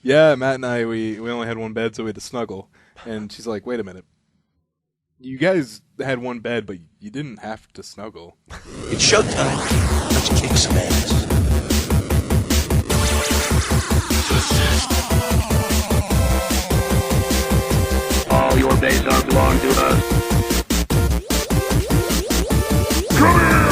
Yeah, Matt and I, we only had one bed, so we had to snuggle. And she's like, wait a minute. You guys had one bed, but you didn't have to snuggle. It's showtime. Let's kick some ass. All your days are belong to us. Come here!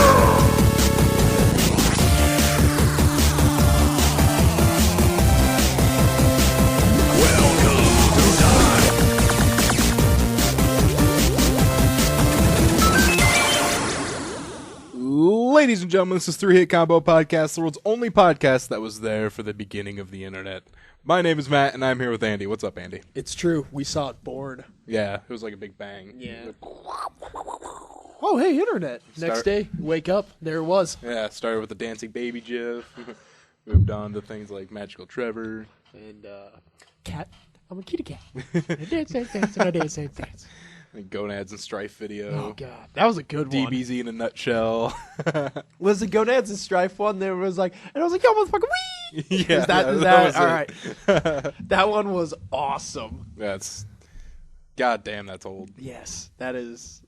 Ladies and gentlemen, this is 3-Hit Combo Podcast, the world's only podcast that was there for the beginning of the internet. My name is Matt, and I'm here with Andy. What's up, Andy? It's true. We saw it born. Yeah, it was like a big bang. Yeah. Oh, hey, internet. Next day, wake up, there it was. Yeah, started with the dancing baby gif, moved on to things like Magical Trevor. And, cat. I'm a kitty cat. dance. And Gonads and Strife video. Oh, God. That was a good one. DBZ in a nutshell. Was the Gonads and Strife one? There was like, and I was like, yo, motherfucker, wee! Yeah, Is that was all it. right. That one was awesome. God damn, that's old. Yes, that is.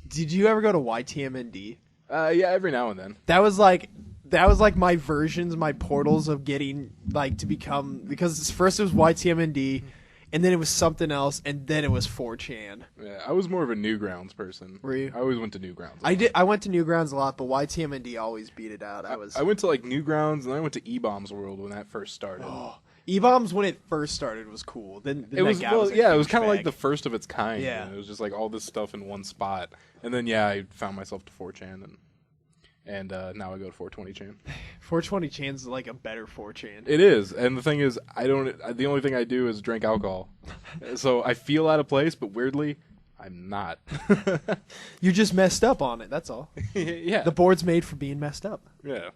Did you ever go to YTMND? Yeah, every now and then. That was like my versions, my portals of getting like to become, because first it was YTMND, and then it was something else, and then it was 4chan. Yeah, I was more of a Newgrounds person. Were you? I always went to Newgrounds. I went to Newgrounds a lot, but YTMND always beat it out. I went to like Newgrounds, and then I went to E-Bombs World when that first started. Oh, E-Bombs when it first started was cool. Then it was, that guy was it was kind of like the first of its kind. Yeah. It was just like all this stuff in one spot, and then I found myself to 4chan, and now I go to 420chan. 420chan's like a better 4chan. It is, and the thing is, the only thing I do is drink alcohol, so I feel out of place, but weirdly, I'm not. You just messed up on it. That's all. Yeah, The board's made for being messed up. yeah.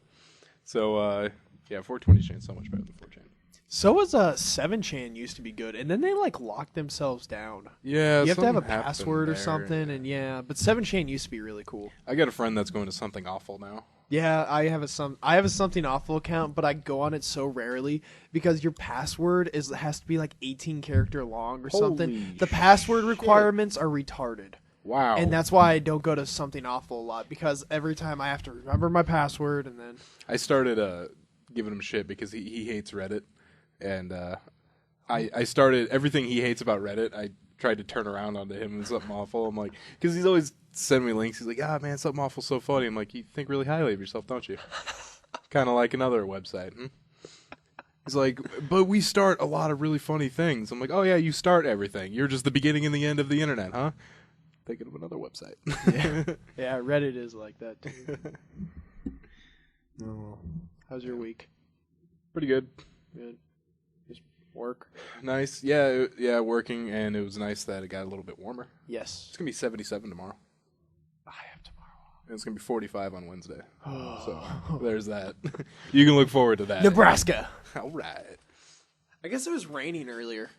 So 420chan's so much better than 4chan. So was 7chan used to be good, and then they like locked themselves down. Yeah, You have to have a something happened password or there. something, and but 7chan used to be really cool. I got a friend that's going to Something Awful now. Yeah, I have a Something Awful account, but I go on it so rarely because your password has to be like 18 character long or something. Holy The password shit. requirements are retarded. Wow. And that's why I don't go to Something Awful a lot, because every time I have to remember my password, and then I started giving him shit because he hates Reddit, and I started everything he hates about Reddit. I tried to turn around onto him and Something Awful. I'm like, because he's always sending me links. He's like, man, Something Awful's so funny. I'm like, you think really highly of yourself, don't you? Kind of like another website. He's like, but we start a lot of really funny things. I'm like, oh yeah, you start everything. You're just the beginning and the end of the internet, huh? Thinking of another website. yeah, Reddit is like that too. Oh. How's your week? Pretty good. Good. Just work. Nice. Yeah, working, and it was nice that it got a little bit warmer. Yes. It's going to be 77 tomorrow. I have tomorrow. And it's going to be 45 on Wednesday. Oh. So there's that. You can look forward to that. Nebraska. All right. I guess it was raining earlier.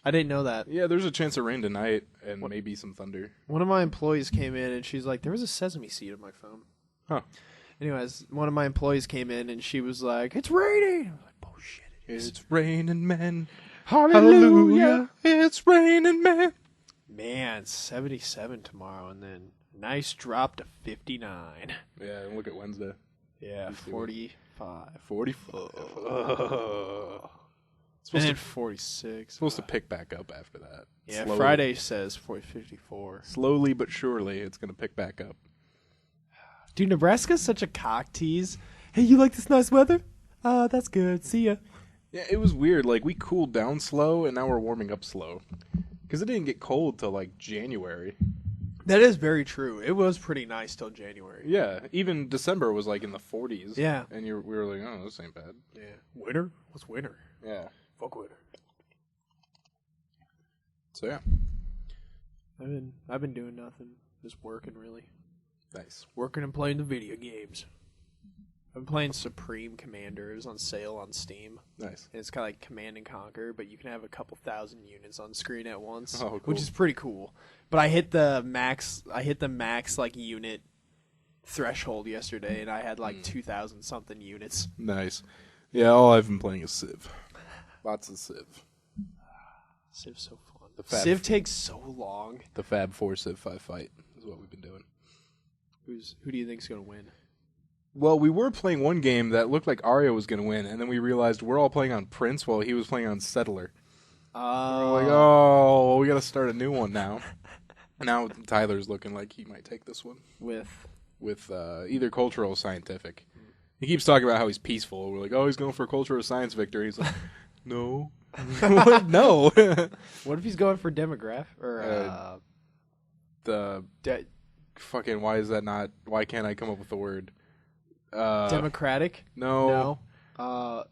I didn't know that. Yeah, there's a chance of rain tonight and maybe some thunder. One of my employees came in and she's like, there was a sesame seed on my phone. Huh. Anyways, one of my employees came in and she was like, it's raining. I was like, bullshit. It's raining, man. Hallelujah. It's raining, man. Man, 77 tomorrow, and then nice drop to 59. Yeah, and look at Wednesday. Yeah, 45. 45. And then 46. Supposed to pick back up after that. Yeah, Slowly. Friday says 54. Slowly but surely, it's going to pick back up. Dude, Nebraska's such a cock tease. Hey, you like this nice weather? That's good. See ya. Yeah, it was weird. Like, we cooled down slow, and now we're warming up slow. Because it didn't get cold till, like, January. That is very true. It was pretty nice till January. Yeah, even December was, like, in the 40s. Yeah. And we were like, oh, this ain't bad. Yeah. Winter? What's winter? Yeah. Fuck winter. So, yeah. I've been doing nothing. Just working, really. Nice. Working and playing the video games. I've been playing Supreme Commander. It was on sale on Steam. Nice. And it's kind of like Command and Conquer, but you can have a couple thousand units on screen at once, Oh, cool. which is pretty cool. But I hit the max like unit threshold yesterday, and I had like 2,000 something units. Nice. Yeah, all I've been playing is Civ. Lots of Civ. Civ's so fun. Civ takes so long. The Fab 4 Civ 5 fight is what we've been doing. Who do you think's gonna win? Well, we were playing one game that looked like Ouya was going to win, and then we realized we're all playing on Prince while he was playing on Settler. We're like, oh, we got to start a new one now. Now Tyler's looking like he might take this one with either cultural or scientific. He keeps talking about how he's peaceful. We're like, oh, he's going for a culture or science victory. He's like, no. What? No. What if he's going for demographic or fucking why can't I come up with the word? democratic? No. No.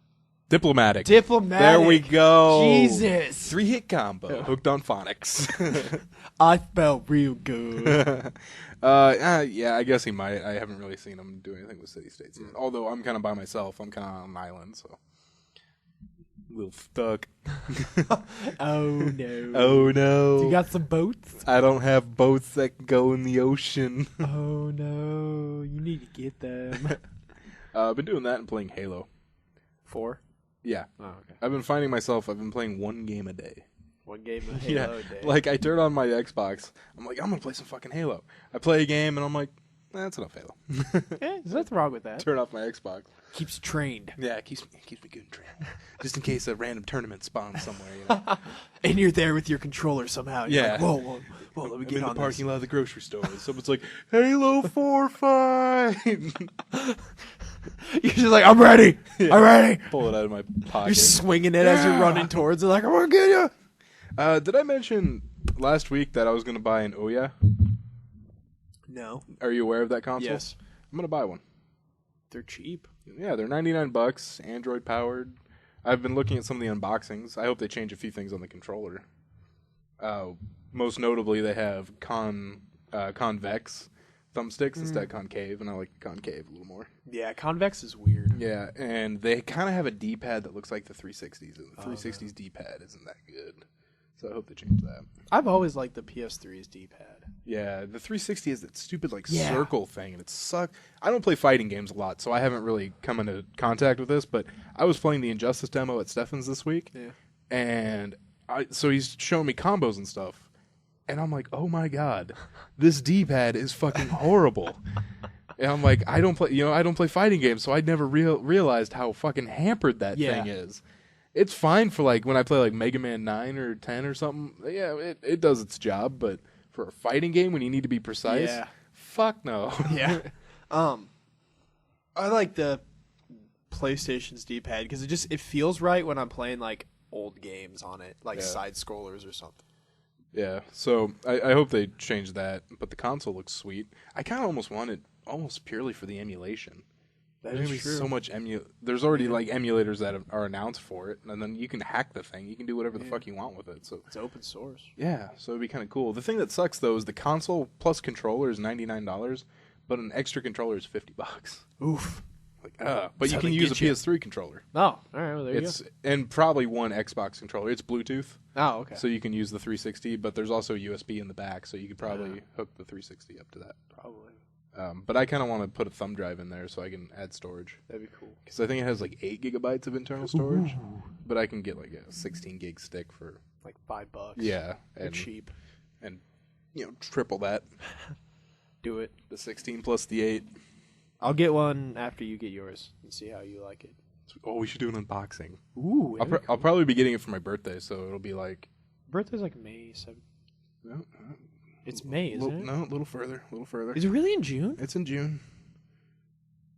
Diplomatic. Diplomatic. There we go. Jesus. 3-hit combo. Hooked on phonics. I felt real good. Yeah, I guess he might. I haven't really seen him do anything with city states yet. Although I'm kind of by myself. I'm kind of on an island, so a little stuck. Oh no. Oh no. You got some boats? I don't have boats that can go in the ocean. Oh no. You need to get them. I've been doing that and playing Halo. 4? Yeah. Oh, okay. I've been finding myself, I've been playing one game a day. One game of Halo a day. Like I turn on my Xbox, I'm like, I'm going to play some fucking Halo. I play a game and I'm like, that's enough Halo. There's nothing wrong with that. Turn off my Xbox. Keeps you trained. Yeah, it keeps me good and trained. Just in case a random tournament spawns somewhere, you know. And you're there with your controller somehow. You're Yeah. like, whoa, let me I'm get in on the parking this. lot of the grocery store. And someone's like, Halo 4 fight. You're just like, I'm ready. Yeah. I'm ready. Pull it out of my pocket. You're swinging it as you're running towards it like, I'm going to get you. Did I mention last week that I was going to buy an Ouya? No. Are you aware of that console? Yes. I'm going to buy one. They're cheap. Yeah, they're $99, Android powered. I've been looking at some of the unboxings. I hope they change a few things on the controller. Most notably, they have convex thumbsticks instead of concave, and I like concave a little more. Yeah, convex is weird. Yeah, and they kind of have a D-pad that looks like the 360s, and the 360's D-pad isn't that good. So I hope they change that. I've always liked the PS3's D-pad. Yeah, the 360 has that stupid Yeah. circle thing, and it sucks. I don't play fighting games a lot, so I haven't really come into contact with this, but I was playing the Injustice demo at Stefan's this week, and so he's showing me combos and stuff, and I'm like, oh my god, this D-pad is fucking horrible. And I'm like, I don't play fighting games, so I'd never realized how fucking hampered that thing is. It's fine for like when I play like Mega Man 9 or 10 or something. Yeah, it does its job, but for a fighting game when you need to be precise, fuck no. Yeah. I like the PlayStation's D-pad because it feels right when I'm playing like old games on it, like side scrollers or something. Yeah, so I hope they change that, but the console looks sweet. I kind of almost want it almost purely for the emulation. There's true. so much There's already like emulators that are announced for it, and then you can hack the thing. You can do whatever the fuck you want with it. So it's open source. Yeah, so it'd be kind of cool. The thing that sucks though is the console plus controller is $99, but an extra controller is $50. Oof. But That's you how can they use a get you. PS3 controller. Oh, all right. Well, there you go. And probably one Xbox controller. It's Bluetooth. Oh, okay. So you can use the 360, but there's also USB in the back, so you could probably hook the 360 up to that. Probably. But I kind of want to put a thumb drive in there so I can add storage. That'd be cool. Because I think it has like 8 gigabytes of internal storage. But I can get like a 16 gig stick for like $5. Yeah. They're cheap. And, triple that. Do it. The 16 plus the 8. I'll get one after you get yours and see how you like it. Oh, we should do an unboxing. Ooh. I'll probably be getting it for my birthday, so it'll be like... Birthday's like May 7th. No, It's May, isn't it? No, a little further. Is it really in June? It's in June.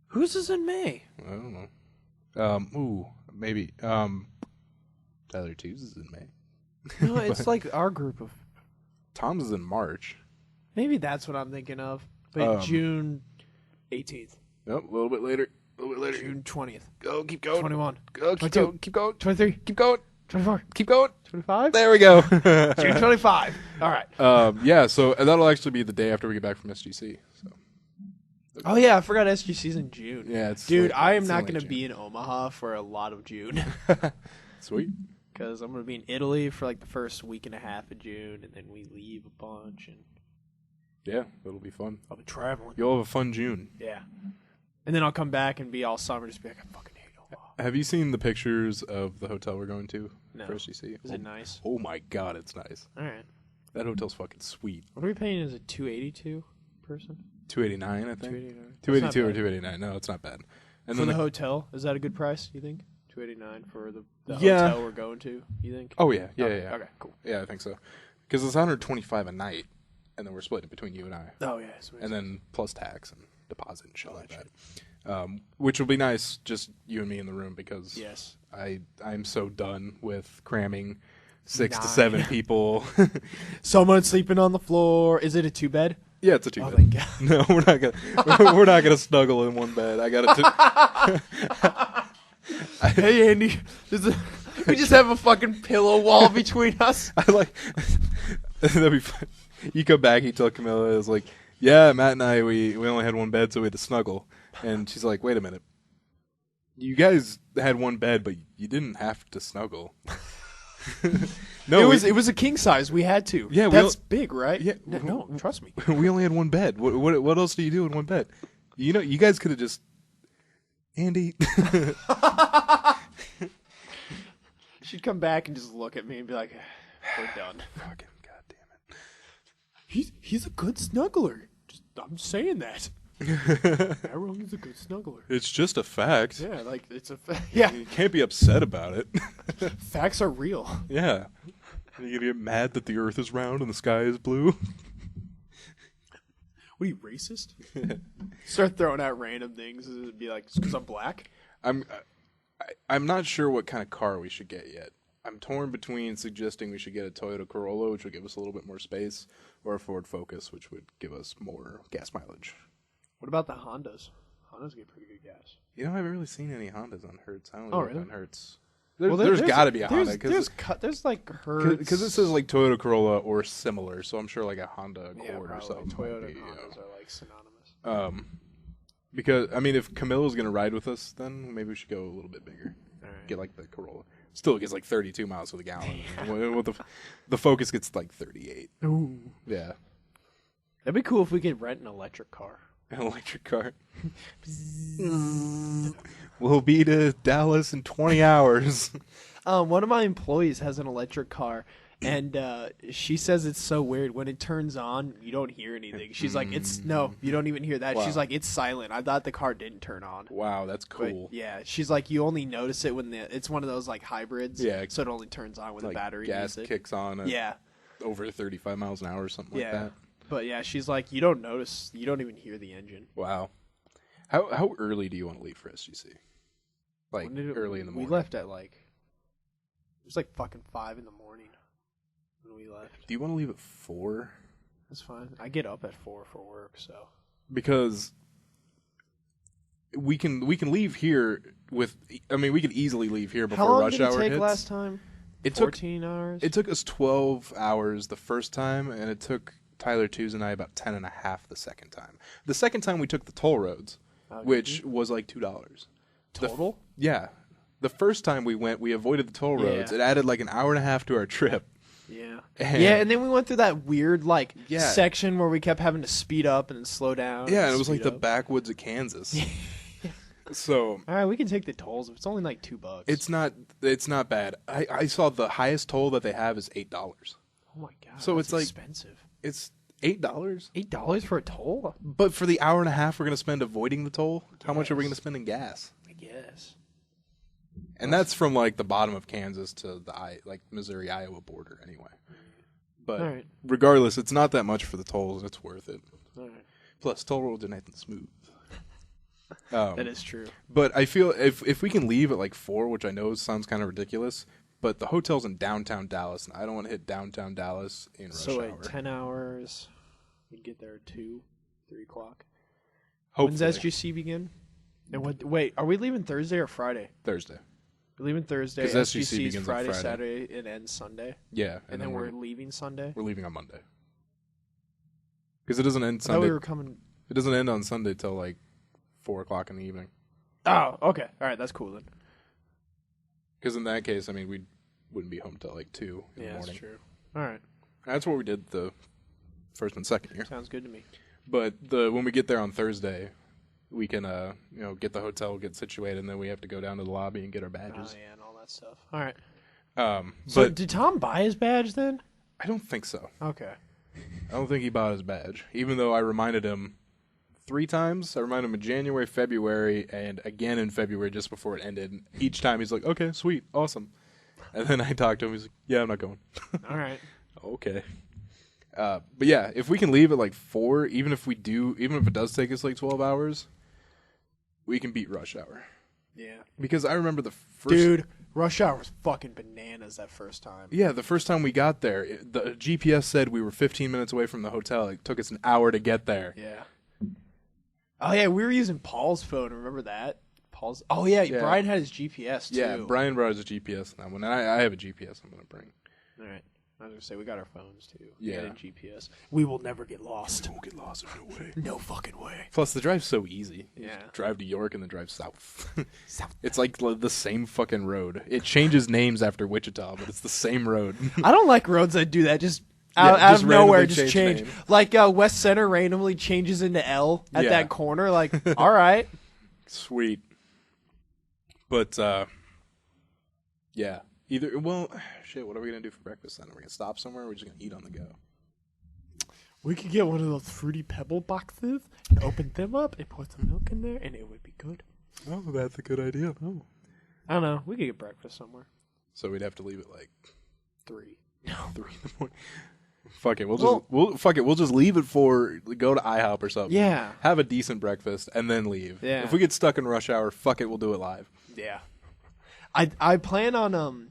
Whose is in May? I don't know. Maybe. Tyler Two's is in May. No, it's like our group of... Tom's is in March. Maybe that's what I'm thinking of. But June 18th. Nope, a little bit later. June 20th. Go, keep going. 21. Go, keep going. Keep going. 23. Keep going. 24. Keep going. 25? There we go. June 25. All right. Yeah, so that'll actually be the day after we get back from SGC. So. Oh, yeah, I forgot SGC's in June. Yeah, it's Dude, like, I am it's not in going late to be in Omaha for a lot of June. Sweet. Because I'm going to be in Italy for like the first week and a half of June, and then we leave a bunch. And Yeah, it'll be fun. I'll be traveling. You'll have a fun June. Yeah. And then I'll come back and be all summer, just be like, I fucking hate Omaha. Have you seen the pictures of the hotel we're going to No. for SGC? Is it nice? Oh my god, it's nice. All right. That hotel's fucking sweet. What are we paying? Is it 282 person? 289, I think. 289. 282 or That's not 289. No, it's not bad. And for then the hotel, is that a good price? You think? 289 for the Yeah. hotel we're going to. You think? Oh yeah, yeah, Okay, yeah. Okay, cool. Yeah, I think so. Because it's 125 a night, and then we're splitting it between you and I, Oh yeah, sweet. and then plus tax and deposit and shit like that. Which will be nice, just you and me in the room, because yes. I'm so done with cramming 6 to 9. 7 people. Someone sleeping on the floor. Is it a 2-bed? Yeah, it's a 2 Oh bed. my god. No, we're not gonna snuggle in one bed. I got it. Hey Andy, we just have a fucking pillow wall between us. I like that'd be fun. You come back, you tell Camilla, it's like, yeah, Matt and I, we only had one bed, so we had to snuggle. And she's like, wait a minute, you guys had one bed, but you didn't have to snuggle. No, it was a king size. We had to. Yeah, that's big, right? Yeah. No, trust me. we only had one bed. What else do you do in one bed? You know, you guys could have just, Andy. She'd come back and just look at me and be like, "We're done." Fucking goddamn it. He's a good snuggler. I'm saying that. Everyone is a good snuggler. It's just a fact. Yeah, like it's a yeah. You can't be upset about it. Facts are real. Yeah. Are you gonna get mad that the earth is round and the sky is blue? What are you, racist? Start throwing out random things. It'd be like, because I'm black. I'm not sure what kind of car we should get yet. I'm torn between suggesting we should get a Toyota Corolla, which would give us a little bit more space, or a Ford Focus, which would give us more gas mileage. What about the Hondas? Hondas get pretty good gas. You know, I haven't really seen any Hondas on Hertz. I don't Oh, know really? on Hertz. There's got to be a Honda. There's like Hertz. Because it says like Toyota Corolla or similar, so I'm sure like a Honda Accord or something. Toyota might be, and Hondas are like synonymous. Because, I mean, if Camilla's going to ride with us, then maybe we should go a little bit bigger. All right. Get like the Corolla. Still gets like 32 miles to the gallon. What the Focus gets like 38. Ooh. Yeah. That'd be cool if we could rent an electric car. An electric car. We'll be to Dallas in 20 hours. One of my employees has an electric car, and she says it's so weird. When it turns on, you don't hear anything. She's like, no, you don't even hear that. Wow. She's like, it's silent. I thought the car didn't turn on. Wow, that's But, cool. yeah, she's like, you only notice it when it's one of those like hybrids. Yeah. So it only turns on when Like the battery gas needs it. kicks on at Yeah. over 35 miles an hour or something like Yeah. that. But yeah, she's like, you don't notice. You don't even hear the engine. Wow. How early do you want to leave for SGC? Like When did it- early in the morning. We left at like, it was like fucking 5 in the morning when we left. Do you want to leave at 4? That's fine. I get up at 4 for work, so. Because we can leave here with. I mean, we could easily leave here before How long rush did it hour take hits. last time? It took 14 hours? It took us 12 hours the first time, and it took Tyler, Tewes, and I about 10 and a half the second time. The second time we took the toll roads, which was like $2. Total? Yeah. The first time we went, we avoided the toll roads. Yeah. It added like an hour and a half to our trip. Yeah. And- Yeah, and then we went through that weird like Yeah. section where we kept having to speed up and then slow down. Yeah, and it was like speed the up. backwoods of Kansas. So All right, we can take the tolls. It's only like $2. it's not bad. I saw the highest toll that they have is $8. Oh my god. So that's it's like- expensive. It's $8. $8 for a toll? But for the hour and a half we're going to spend avoiding the toll, how much are we going to spend in gas? I guess. And that's from like the bottom of Kansas to the Missouri Iowa border anyway. But All right. regardless, it's not that much for the tolls. It's worth it. All right. Plus, toll roads are nice and smooth. That is true. But I feel if we can leave at like 4, which I know sounds kind of ridiculous, but the hotel's in downtown Dallas, and I don't want to hit downtown Dallas in rush So hour. 10 hours. We'd get there at 2, 3 o'clock. Hopefully, When's SGC begin? And wait, are we leaving Thursday or Friday? Thursday. We're leaving Thursday. 'Cause SGC SGC is begins on Friday, Friday. Saturday, and ends Sunday. Yeah, And then we're leaving Sunday. we're leaving on Monday because it doesn't end I thought Sunday. we were coming. It doesn't end on Sunday till like 4 o'clock in the evening. Oh, okay. All right, that's cool then. Because in that case, I mean, we wouldn't be home till like 2 in the Yeah, morning. that's true. All right, That's what we did the first and second year. sounds good to me. But when we get there on Thursday, we can get the hotel, get situated, and then we have to go down to the lobby and get our badges. Oh yeah, and all that stuff. All right. So But did Tom buy his badge then? I don't think so. Okay. I don't think he bought his badge, even though I reminded him 3 times. I reminded him in January, February, and again in February just before it ended. And each time he's like, okay, sweet, awesome. And then I talked to him. He's like, yeah, I'm not going. All right. Okay. But yeah, if we can leave at like 4, even if it does take us like 12 hours, we can beat rush hour. Yeah. Because I remember the first... Dude, rush hour was fucking bananas that first time. Yeah, the first time we got there, the GPS said we were 15 minutes away from the hotel. It took us an hour to get there. Yeah. Oh yeah, we were using Paul's phone. Remember that? Paul's. Oh yeah, Brian had his GPS too. Yeah, Brian brought his GPS on that one. And I have a GPS I'm going to bring. All right. I was gonna say we got our phones too. Yeah. We got a GPS. We will never get lost. Won't get lost. There's no way. No fucking way. Plus, the drive's so easy. You Yeah. just drive to York and then drive south. South. It's like the same fucking road. It changes names after Wichita, but it's the same road. I don't like roads that do that. Just Yeah, out just of nowhere, randomly just change change. name. Like West Center randomly changes into L at Yeah. that corner. Like, all right. Sweet. But, yeah. Well, shit, what are we going to do for breakfast then? Are we going to stop somewhere or are we just going to eat on the go? We could get one of those fruity pebble boxes and open them up and put some milk in there, and it would be good. Oh, that's a good idea. Oh. I don't know. We could get breakfast somewhere. So we'd have to leave at like 3. 3 in the morning. Fuck it. We'll just leave at 4, go to IHOP or something. Yeah. Have a decent breakfast and then leave. Yeah. If we get stuck in rush hour, fuck it, we'll do it live. Yeah. I plan on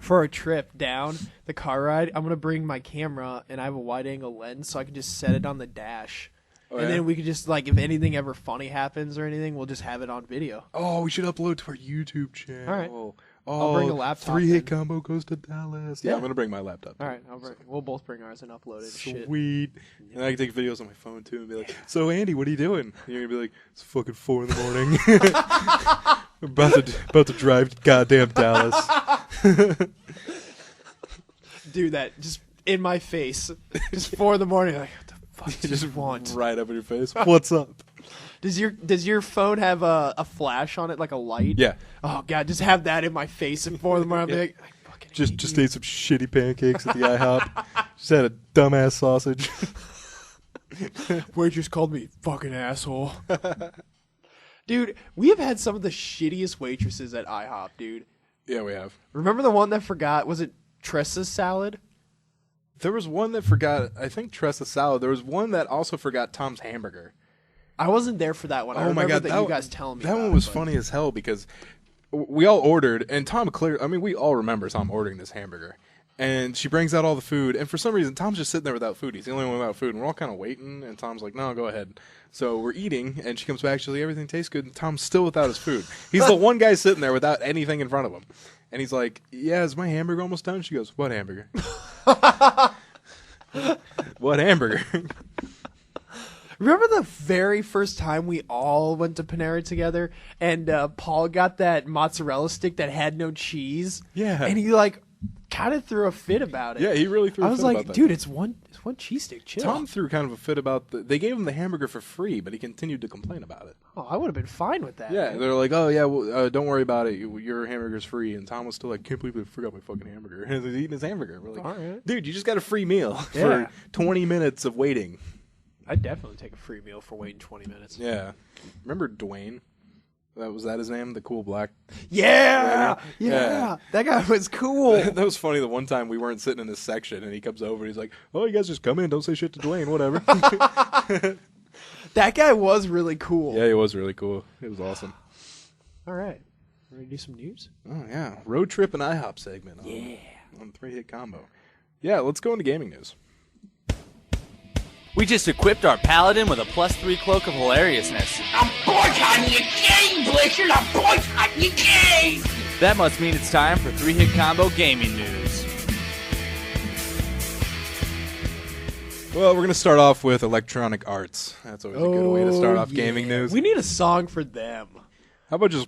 for a trip down the car ride, I'm gonna bring my camera and I have a wide angle lens so I can just set it on the dash. Oh, And yeah? then we could just like if anything ever funny happens or anything, we'll just have it on video. Oh, we should upload to our YouTube channel. All right. Oh, I'll bring a laptop 3-hit then. combo goes to Dallas. Yeah, Yeah. I'm gonna bring my laptop. All right, we'll both bring ours and upload it. Shit. Sweet. And I can take videos on my phone too and be like, "So Andy, what are you doing?" And you're gonna be like, "It's fucking 4 in the morning. about to drive to goddamn Dallas." Do that just in my face. Just 4 in the morning. Like, what the fuck do you want? right up in your face. What's up? Does your phone have a flash on it, like a light? Yeah. Oh god, just have that in my face at 4 in the morning. I'll be like, I fucking hate Just you. ate some shitty pancakes at the IHOP. Just had a dumbass sausage. Waitress called me fucking asshole. Dude, we have had some of the shittiest waitresses at IHOP, dude. Yeah, we have. Remember the one that forgot? Was it Tressa's salad? There was one that forgot, I think, Tressa salad. There was one that also forgot Tom's hamburger. I wasn't there for that one. I Oh my remember god, that you guys telling me that about one it, was but- funny as hell because we all ordered, and Tom we all remember Tom ordering this hamburger. And she brings out all the food, and for some reason, Tom's just sitting there without food. He's the only one without food, and we're all kind of waiting, and Tom's like, no, go ahead. So we're eating, and she comes back, she's like, everything tastes good, and Tom's still without his food. He's the one guy sitting there without anything in front of him. And he's like, yeah, is my hamburger almost done? She goes, what hamburger? What hamburger? Remember the very first time we all went to Panera together, and Paul got that mozzarella stick that had no cheese? Yeah. And he like kind of threw a fit about it. Yeah, he really threw a I was fit like, about that. dude, it's one cheese stick. Chill. Tom threw kind of a fit about they gave him the hamburger for free, but he continued to complain about it. Oh, I would have been fine with that. Yeah, man. they're like, oh yeah, well, don't worry about it. Your hamburger's free. And Tom was still like, can't believe I forgot my fucking hamburger. And he's eating his hamburger. We're like, All right. dude, you just got a free meal Yeah. for 20 minutes of waiting. I'd definitely take a free meal for waiting 20 minutes. Yeah. Remember Dwayne? Was that his name? The cool black. Yeah, Yeah. that guy was cool. That was funny. The one time we weren't sitting in this section, and he comes over. And he's like, "Oh, you guys just come in. Don't say shit to Dwayne. Whatever." That guy was really cool. Yeah, he was really cool. It was awesome. All right, ready to do some news? Oh yeah, road trip and IHOP segment. On 3-hit combo. Yeah, let's go into gaming news. We just equipped our paladin with a +3 cloak of hilariousness. I'm boycotting your game, Blizzard! I'm boycotting your game! That must mean it's time for 3-hit combo gaming news. Well, we're gonna start off with Electronic Arts. That's always a good way to start off gaming news. We need a song for them. How about just?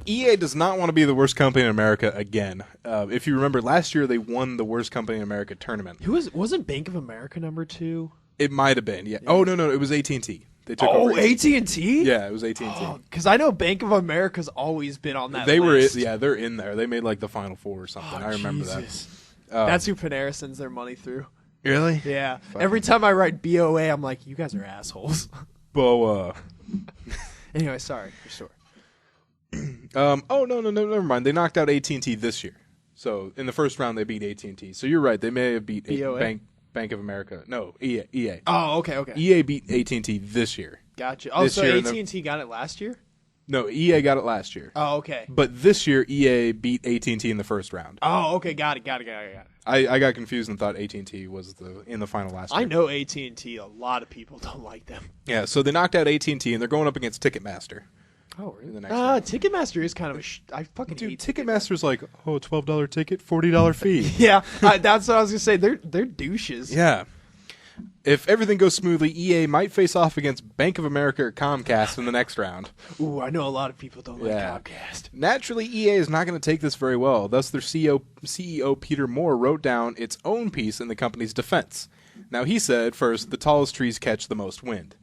EA does not want to be the worst company in America again. If you remember, last year they won the worst company in America tournament. Wasn't Bank of America number 2? It might have been, yeah. Oh, no, it was AT&T. They took Oh, over. AT&T? Yeah, it was AT&T. Because I know Bank of America's always been on that They list. they're in there. They made like the Final Four or something. I remember Jesus. that. That's who Panera sends their money through. Really? Yeah. Every time I write BOA, I'm like, you guys are assholes. Boa. Anyway, sorry. Your story. Oh no, never mind. They knocked out AT&T this year. So in the first round, they beat AT&T. So you're right. They may have beat BOA? Bank of America. No, EA. Oh, okay. EA beat AT&T this year. Gotcha. Oh, This so year AT&T got it last year? No, EA got it last year. Oh, okay. But this year, EA beat AT&T in the first round. Oh, okay. Got it. I got confused and thought AT&T was in the final last year. I know AT&T. A lot of people don't like them. Yeah, so they knocked out AT&T, and they're going up against Ticketmaster. Oh, In the really? next round. Ticketmaster is kind of I fucking Dude, hate Ticketmaster's like, $12 ticket, $40 fee. Yeah, that's what I was gonna say. They're douches. Yeah. If everything goes smoothly, EA might face off against Bank of America or Comcast in the next round. Ooh, I know a lot of people don't like Yeah. Comcast. Naturally, EA is not going to take this very well. Thus, their CEO Peter Moore wrote down its own piece in the company's defense. Now, he said, first, the tallest trees catch the most wind.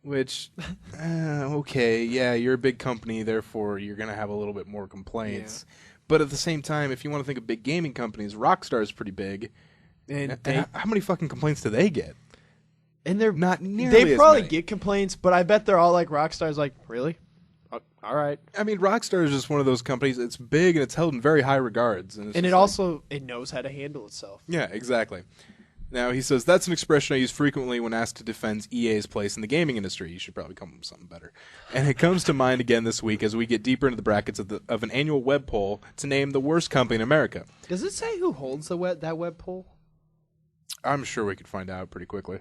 Which, okay, yeah, you're a big company, therefore you're going to have a little bit more complaints. Yeah. But at the same time, if you want to think of big gaming companies, Rockstar's pretty big. And How many fucking complaints do they get? they're Not nearly They as probably many. get complaints, but I bet they're all like Rockstar's. Like, really? All right. I mean, Rockstar is just one of those companies. It's big and it's held in very high regards. And And it also it knows how to handle itself. Yeah, exactly. Now, he says, that's an expression I use frequently when asked to defend EA's place in the gaming industry. You should probably come up with something better. And it comes to mind again this week as we get deeper into the brackets of an annual web poll to name the worst company in America. Does it say who holds that web poll? I'm sure we could find out pretty quickly.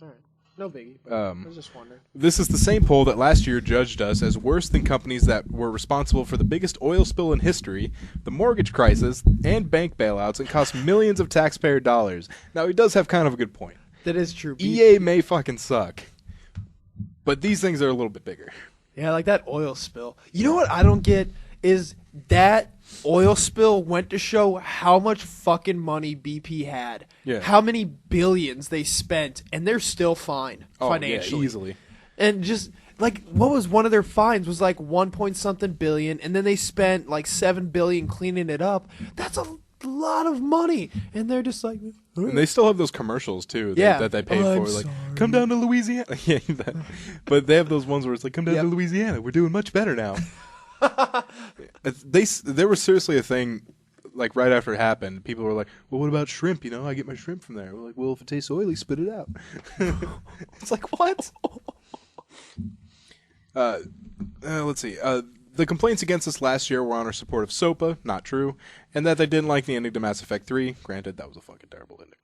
All right. No biggie. But I was just wondering. This is the same poll that last year judged us as worse than companies that were responsible for the biggest oil spill in history, the mortgage crisis, and bank bailouts, and cost millions of taxpayer dollars. Now, he does have kind of a good point. That is true. EA may fucking suck, but these things are a little bit bigger. Yeah, like that oil spill. You know what I don't get is that oil spill went to show how much fucking money BP had. Yeah. How many billions they spent, and they're still fine financially. Yeah, easily. And just like what was one of their fines was like 1 point something billion, and then they spent like 7 billion cleaning it up. That's a lot of money, and they're just like, And they still have those commercials too that they pay I'm for, like sorry. come down to Louisiana. Yeah, but they have those ones where it's like come down Yep. to Louisiana. We're doing much better now. There was seriously a thing like right after it happened. People were like, "Well, what about shrimp? You know, I get my shrimp from there." We're like, "Well, if it tastes oily, spit it out." It's like what? Let's see. The complaints against us last year were on our support of SOPA, not true, and that they didn't like the ending to Mass Effect 3. Granted, that was a fucking terrible ending.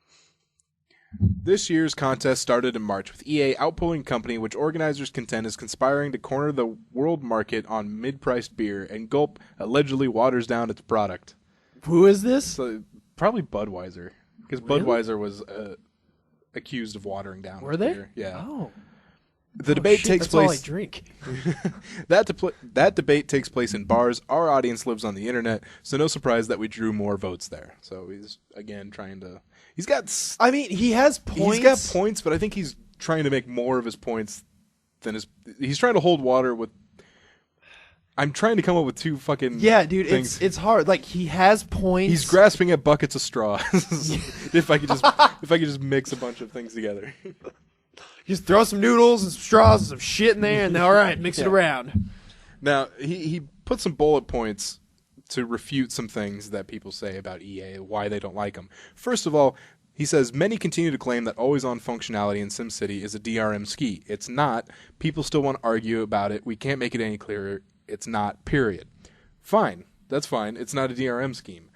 This year's contest started in March with EA outpulling a company which organizers contend is conspiring to corner the world market on mid-priced beer, and Gulp allegedly waters down its product. who is this? So probably Budweiser, because Really? Budweiser was accused of watering down. Were its they? beer. Yeah. Oh, The debate shit, takes that's all I place. drink. That debate takes place in bars. Our audience lives on the internet, so no surprise that we drew more votes there. So he's again trying to. He's got He has points. He's got points, but I think he's trying to make more of his points than his. He's trying to hold water with. I'm trying to come up with two fucking. Yeah, dude, things. it's hard. Like he has points. He's grasping at buckets of straw. if I could just mix a bunch of things together. Just throw some noodles and some straws and some shit in there, and then, all right, mix it around. Now he put some bullet points to refute some things that people say about EA, why they don't like them. First of all, he says, many continue to claim that always-on functionality in SimCity is a DRM ski. It's not. People still want to argue about it. We can't make it any clearer. It's not, period. Fine. That's fine. It's not a DRM scheme.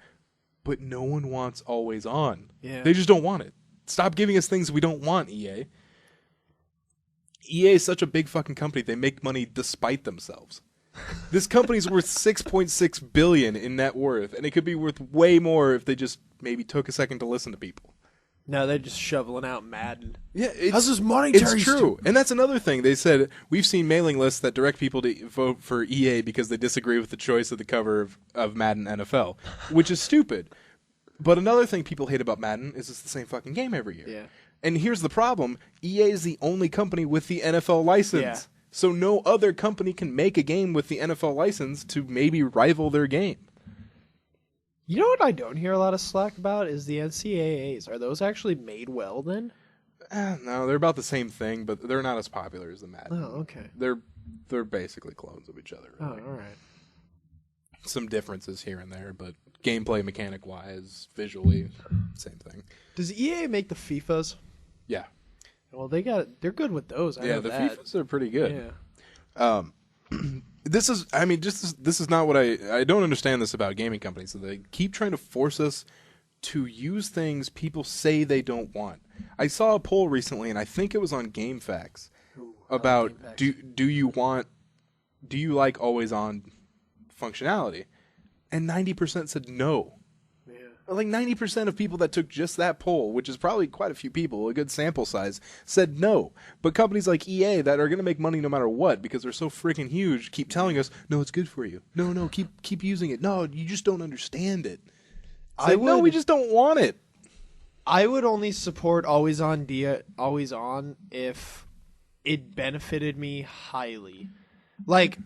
But no one wants always-on. Yeah. They just don't want it. Stop giving us things we don't want, EA. EA is such a big fucking company. They make money despite themselves. This company's worth $6.6 billion in net worth, and it could be worth way more if they just maybe took a second to listen to people. No, they're just shoveling out Madden. Yeah, How's this monetary It's true, and that's another thing. They said we've seen mailing lists that direct people to vote for EA because they disagree with the choice of the cover of Madden NFL, which is stupid. But another thing people hate about Madden is it's the same fucking game every year. Yeah. And here's the problem. EA is the only company with the NFL license. Yeah. So no other company can make a game with the NFL license to maybe rival their game. You know what I don't hear a lot of slack about is the NCAAs. Are those actually made well then? No, they're about the same thing, but they're not as popular as the Madden. Oh, okay. They're basically clones of each other. Really. Oh, all right. Some differences here and there, but gameplay mechanic wise, visually, same thing. Does EA make the FIFAs? Yeah. Well, they're good with those. I know The that. FIFAs are pretty good. Yeah. This is not what I don't understand this about gaming companies. So they keep trying to force us to use things people say they don't want. I saw a poll recently, and I think it was on GameFAQs, about do you like always on functionality? And 90% said no. Yeah. Like 90% of people that took just that poll, which is probably quite a few people, a good sample size, said no. But companies like EA that are going to make money no matter what because they're so freaking huge keep telling us, no, it's good for you. No, keep using it. No, you just don't understand it. No, we just don't want it. I would only support always on if it benefited me highly. Like,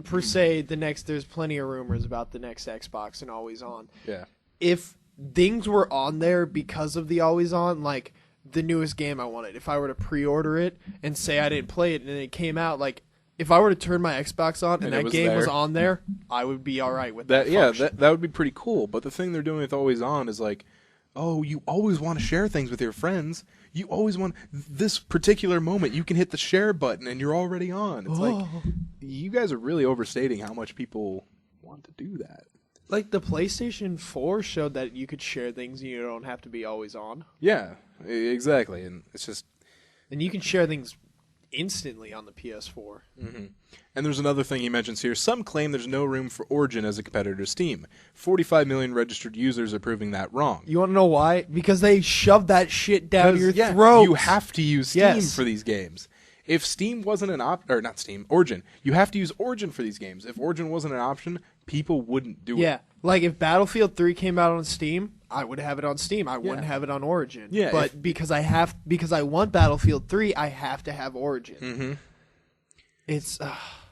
per se, there's plenty of rumors about the next Xbox and always on. Yeah. If things were on there because of the always on, like the newest game I wanted, if I were to pre-order it and say I didn't play it and it came out, like if I were to turn my Xbox on and that game was on there, I would be all right with that. Yeah, that would be pretty cool. But the thing they're doing with always on is like, oh, you always want to share things with your friends. You always want this particular moment. You can hit the share button and you're already on. It's like you guys are really overstating how much people want to do that. Like the PlayStation 4 showed that you could share things and you don't have to be always on. Yeah, exactly. And it's just... And you can share things instantly on the PS4. Mm-hmm. And there's another thing he mentions here. Some claim there's no room for Origin as a competitor to Steam. 45 million registered users are proving that wrong. You want to know why? Because they shoved that shit down your throat. You have to use Steam for these games. If Steam wasn't an option, or not Steam, Origin, you have to use Origin for these games. If Origin wasn't an option, people wouldn't do it. Yeah, like if Battlefield 3 came out on Steam, I would have it on Steam. I wouldn't have it on Origin. Yeah, but because I want Battlefield 3, I have to have Origin. Mm-hmm. It's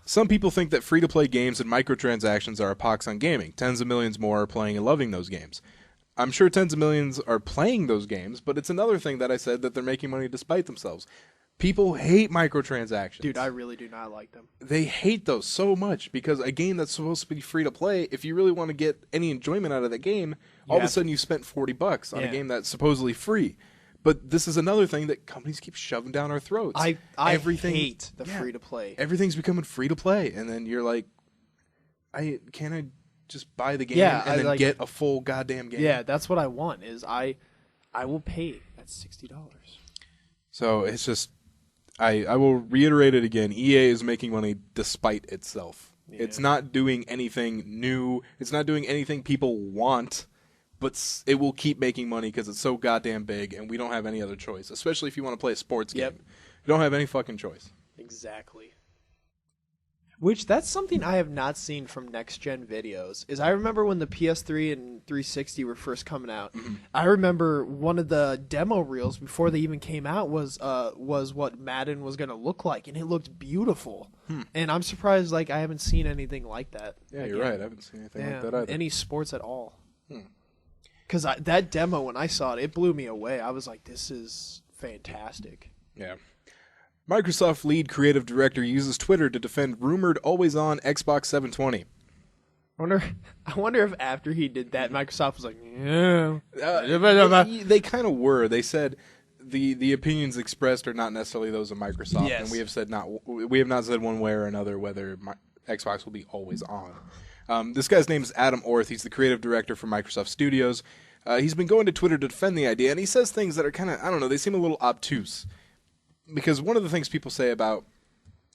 some people think that free-to-play games and microtransactions are a pox on gaming. Tens of millions more are playing and loving those games. I'm sure tens of millions are playing those games, but it's another thing that I said that they're making money despite themselves. People hate microtransactions. Dude, I really do not like them. They hate those so much because a game that's supposed to be free to play, if you really want to get any enjoyment out of the game, all of a sudden you spent $40 on a game that's supposedly free. But this is another thing that companies keep shoving down our throats. I hate the free to play. Everything's becoming free to play, and then you're like, can't I just buy the game and then get a full goddamn game? Yeah, that's what I want. Is I will pay that $60. So it's just. I will reiterate it again. EA is making money despite itself. Yeah. It's not doing anything new. It's not doing anything people want, but it will keep making money because it's so goddamn big, and we don't have any other choice, especially if you want to play a sports game. You don't have any fucking choice. Exactly. Which, that's something I have not seen from next-gen videos, is I remember when the PS3 and 360 were first coming out, I remember one of the demo reels before they even came out was what Madden was going to look like, and it looked beautiful. And I'm surprised I haven't seen anything like that. Yeah, you're right. I haven't seen anything like that either. Any sports at all. Because that demo, when I saw it, it blew me away. I was like, this is fantastic. Yeah. Microsoft lead creative director uses Twitter to defend rumored always-on Xbox 720. I wonder if after he did that, Microsoft was like, yeah. They kind of were. They said the opinions expressed are not necessarily those of Microsoft, and we have not said one way or another whether Xbox will be always on. This guy's name is Adam Orth. He's the creative director for Microsoft Studios. He's been going to Twitter to defend the idea, and he says things that are kind of, I don't know, they seem a little obtuse. Because one of the things people say about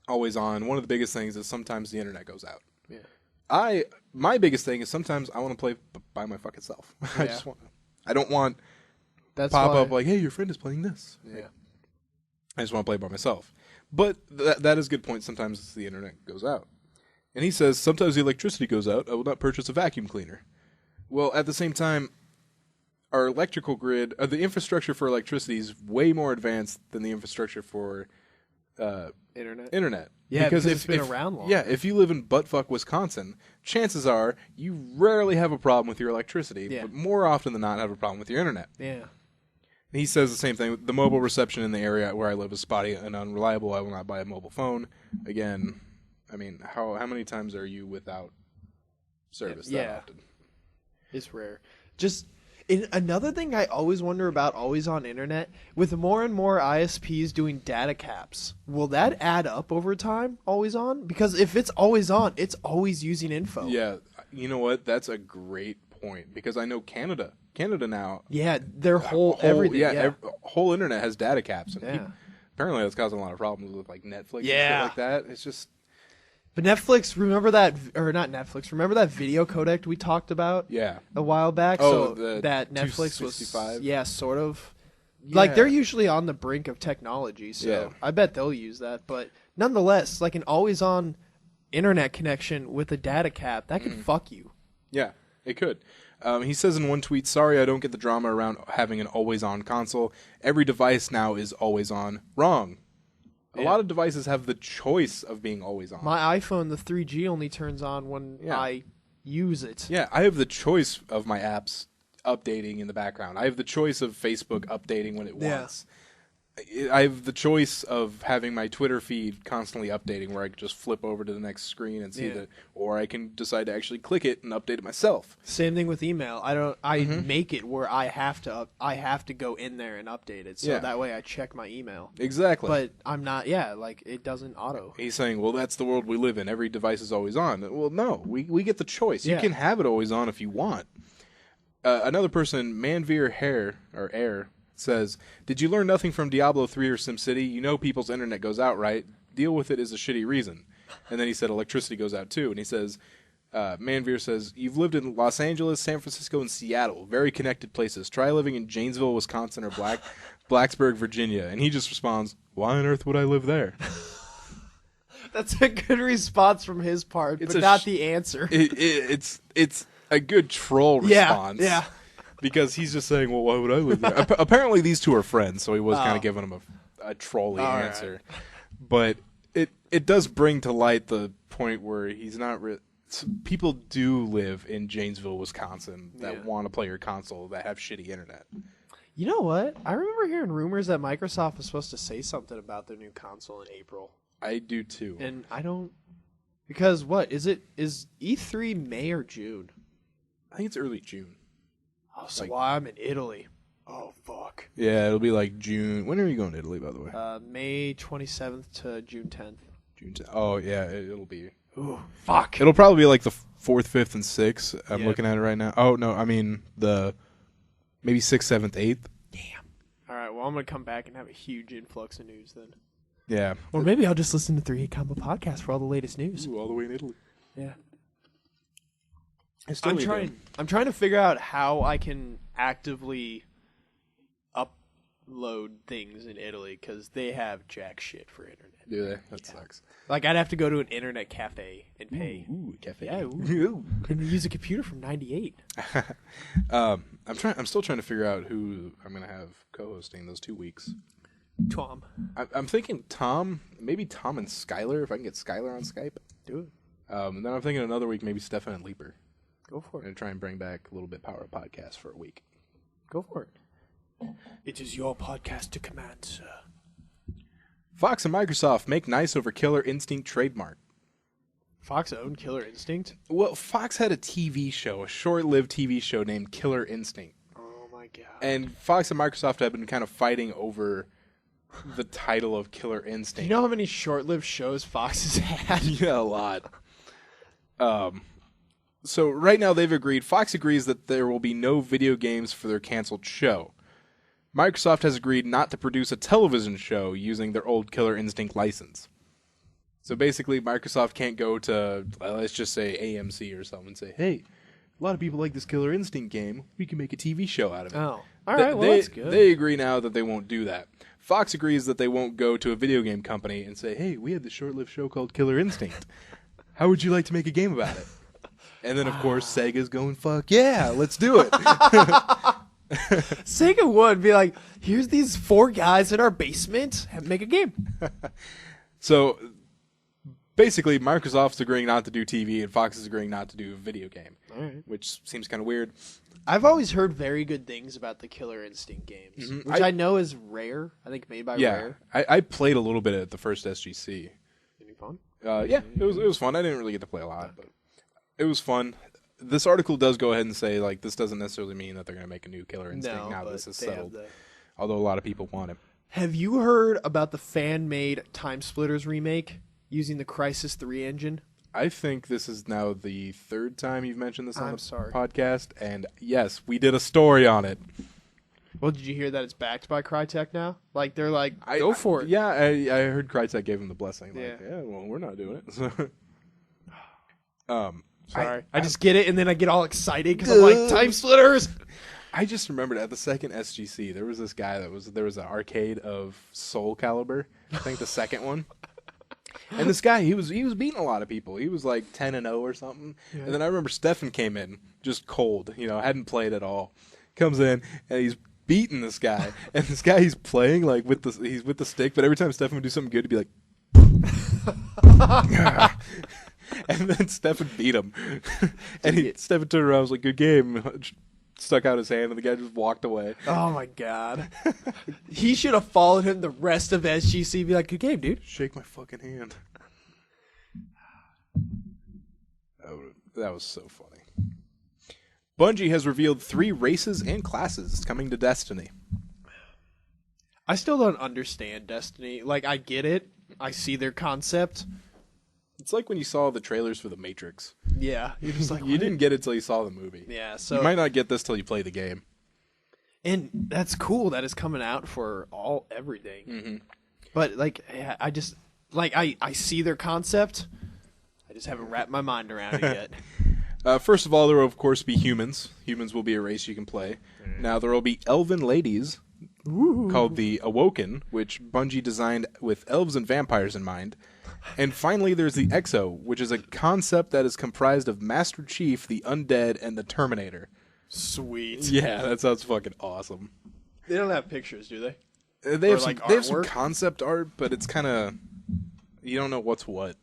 always on, one of the biggest things is sometimes the internet goes out. Yeah. My biggest thing is sometimes I want to play by my fucking self. Yeah. I don't want pop up like, hey, your friend is playing this. Yeah. I just want to play by myself. But that is a good point. Sometimes the internet goes out. And he says, sometimes the electricity goes out. I will not purchase a vacuum cleaner. Well, at the same time, our electrical grid, the infrastructure for electricity is way more advanced than the infrastructure for internet. Yeah, because it's been around long. Yeah, if you live in buttfuck Wisconsin, chances are you rarely have a problem with your electricity, but more often than not have a problem with your internet. Yeah. He says the same thing. The mobile reception in the area where I live is spotty and unreliable. I will not buy a mobile phone. Again, I mean, how many times are you without service that often? It's rare. Another thing I always wonder about always on internet, with more and more ISPs doing data caps, will that add up over time, always on? Because if it's always on, it's always using info. Yeah, you know what? That's a great point, because I know Canada now. Yeah, their whole everything. Whole internet has data caps, and apparently that's causing a lot of problems with like Netflix and shit like that. It's just. But Netflix, remember that, or not Netflix, remember that video codec we talked about? Yeah. A while back? Oh, so that Netflix 265? was, yeah, sort of. Yeah. Like, they're usually on the brink of technology, so I bet they'll use that. But nonetheless, like an always-on internet connection with a data cap, that could fuck you. Yeah, it could. He says in one tweet, "Sorry, I don't get the drama around having an always-on console. Every device now is always on." Wrong. A lot of devices have the choice of being always on. My iPhone, the 3G, only turns on when I use it. Yeah, I have the choice of my apps updating in the background. I have the choice of Facebook updating when it wants. I have the choice of having my Twitter feed constantly updating, where I can just flip over to the next screen and see that, or I can decide to actually click it and update it myself. Same thing with email. I make it where I have to go in there and update it, so that way I check my email. Exactly. But I'm not. Yeah, like it doesn't auto. He's saying, well, that's the world we live in. Every device is always on. Well, no, we get the choice. You can have it always on if you want. Another person, Manveer Air, says, "Did you learn nothing from Diablo 3 or SimCity? You know people's internet goes out, right? Deal with it is a shitty reason." And then he said electricity goes out too. And he says, Manveer says, "You've lived in Los Angeles, San Francisco, and Seattle. Very connected places. Try living in Janesville, Wisconsin, or Blacksburg, Virginia." And he just responds, "Why on earth would I live there?" That's a good response from his part, but not the answer. It's a good troll response. Yeah. Because he's just saying, well, why would I live there? Apparently these two are friends, so he was kind of giving him a trolly answer. Right. But it does bring to light the point where he's not... people do live in Janesville, Wisconsin that want to play your console that have shitty internet. You know what? I remember hearing rumors that Microsoft was supposed to say something about their new console in April. I do too. And I don't... Because what? Is E3 May or June? I think it's early June. Oh, so while I'm in Italy. Oh, fuck. Yeah, it'll be like June. When are you going to Italy, by the way? May 27th to June 10th. June 10th. Oh, yeah, it'll be... Ooh, fuck. It'll probably be like the 4th, 5th, and 6th. I'm looking at it right now. Oh, no, I mean maybe 6th, 7th, 8th. Damn. All right, well, I'm going to come back and have a huge influx of news then. Yeah. Or maybe I'll just listen to 3 Hit Combo Podcast for all the latest news. Ooh, all the way in Italy. Yeah. I'm trying to figure out how I can actively upload things in Italy, because they have jack shit for internet. Do they? That sucks. Like, I'd have to go to an internet cafe and pay. Ooh, cafe. Yeah, ooh. And use a computer from '98. I'm still trying to figure out who I'm going to have co-hosting those 2 weeks. Tom. I'm thinking Tom, maybe Tom and Skylar, if I can get Skylar on Skype. Do it. And then I'm thinking another week, maybe Stefan and Leaper. Go for it. And try and bring back a little bit Power Up Podcast for a week. Go for it. It is your podcast to command, sir. Fox and Microsoft make nice over Killer Instinct trademark. Fox owned Killer Instinct? Well, Fox had a TV show, a short-lived TV show named Killer Instinct. Oh, my God. And Fox and Microsoft have been kind of fighting over the title of Killer Instinct. Do you know how many short-lived shows Fox has had? Yeah, a lot. So right now they've agreed, Fox agrees that there will be no video games for their canceled show. Microsoft has agreed not to produce a television show using their old Killer Instinct license. So basically Microsoft can't go to, let's just say AMC or something and say, hey, a lot of people like this Killer Instinct game, we can make a TV show out of it. Oh, all right, well, that's good. They agree now that they won't do that. Fox agrees that they won't go to a video game company and say, hey, we had this short-lived show called Killer Instinct. How would you like to make a game about it? And then, of course, Sega's going, fuck yeah, let's do it. Sega would be like, here's these 4 guys in our basement, make a game. So basically, Microsoft's agreeing not to do TV, and Fox is agreeing not to do a video game, which seems kind of weird. I've always heard very good things about the Killer Instinct games, which I know is Rare. I think made by Rare. I played a little bit at the first SGC. Any fun? Yeah, it was fun. I didn't really get to play a lot, but it was fun. This article does go ahead and say, like, this doesn't necessarily mean that they're going to make a new Killer Instinct now this is settled. Although a lot of people want it. Have you heard about the fan-made Time Splitters remake using the Crysis 3 engine? I think this is now the 3rd time you've mentioned this on the sorry. podcast, and yes, we did a story on it. Well, did you hear that it's backed by Crytek now? Like, they're like, go for it. Yeah, I heard Crytek gave him the blessing. Yeah. Like, yeah, well, we're not doing it. Sorry. I just get it, and then I get all excited because I'm like, Time Splitters! I just remembered at the second SGC, there was this guy there was an arcade of Soul Calibur, I think the second one. And this guy, he was beating a lot of people. He was like 10-0 or something. Yeah. And then I remember Stefan came in just cold, hadn't played at all. Comes in and he's beating this guy. And this guy he's playing like he's with the stick, but every time Stefan would do something good, he'd be like and then Stefan beat him. And Stefan turned around and was like, good game. Stuck out his hand and the guy just walked away. Oh my god. He should have followed him the rest of SGC, be like, good game, dude. Shake my fucking hand. That was so funny. Bungie has revealed 3 races and classes coming to Destiny. I still don't understand Destiny. Like, I get it. I see their concept. It's like when you saw the trailers for The Matrix. Yeah. You're just like, you didn't get it till you saw the movie. Yeah, so you might not get this till you play the game. And that's cool that it's coming out for everything. Mm-hmm. But like, I just I see their concept. I just haven't wrapped my mind around it yet. First of all, there will of course be humans. Humans will be a race you can play. Now there will be elven ladies called the Awoken, which Bungie designed with elves and vampires in mind. And finally, there's the Exo, which is a concept that is comprised of Master Chief, the Undead, and the Terminator. Sweet. Yeah, that sounds fucking awesome. They don't have pictures, do they? They have some concept art, but it's kind of... You don't know what's what.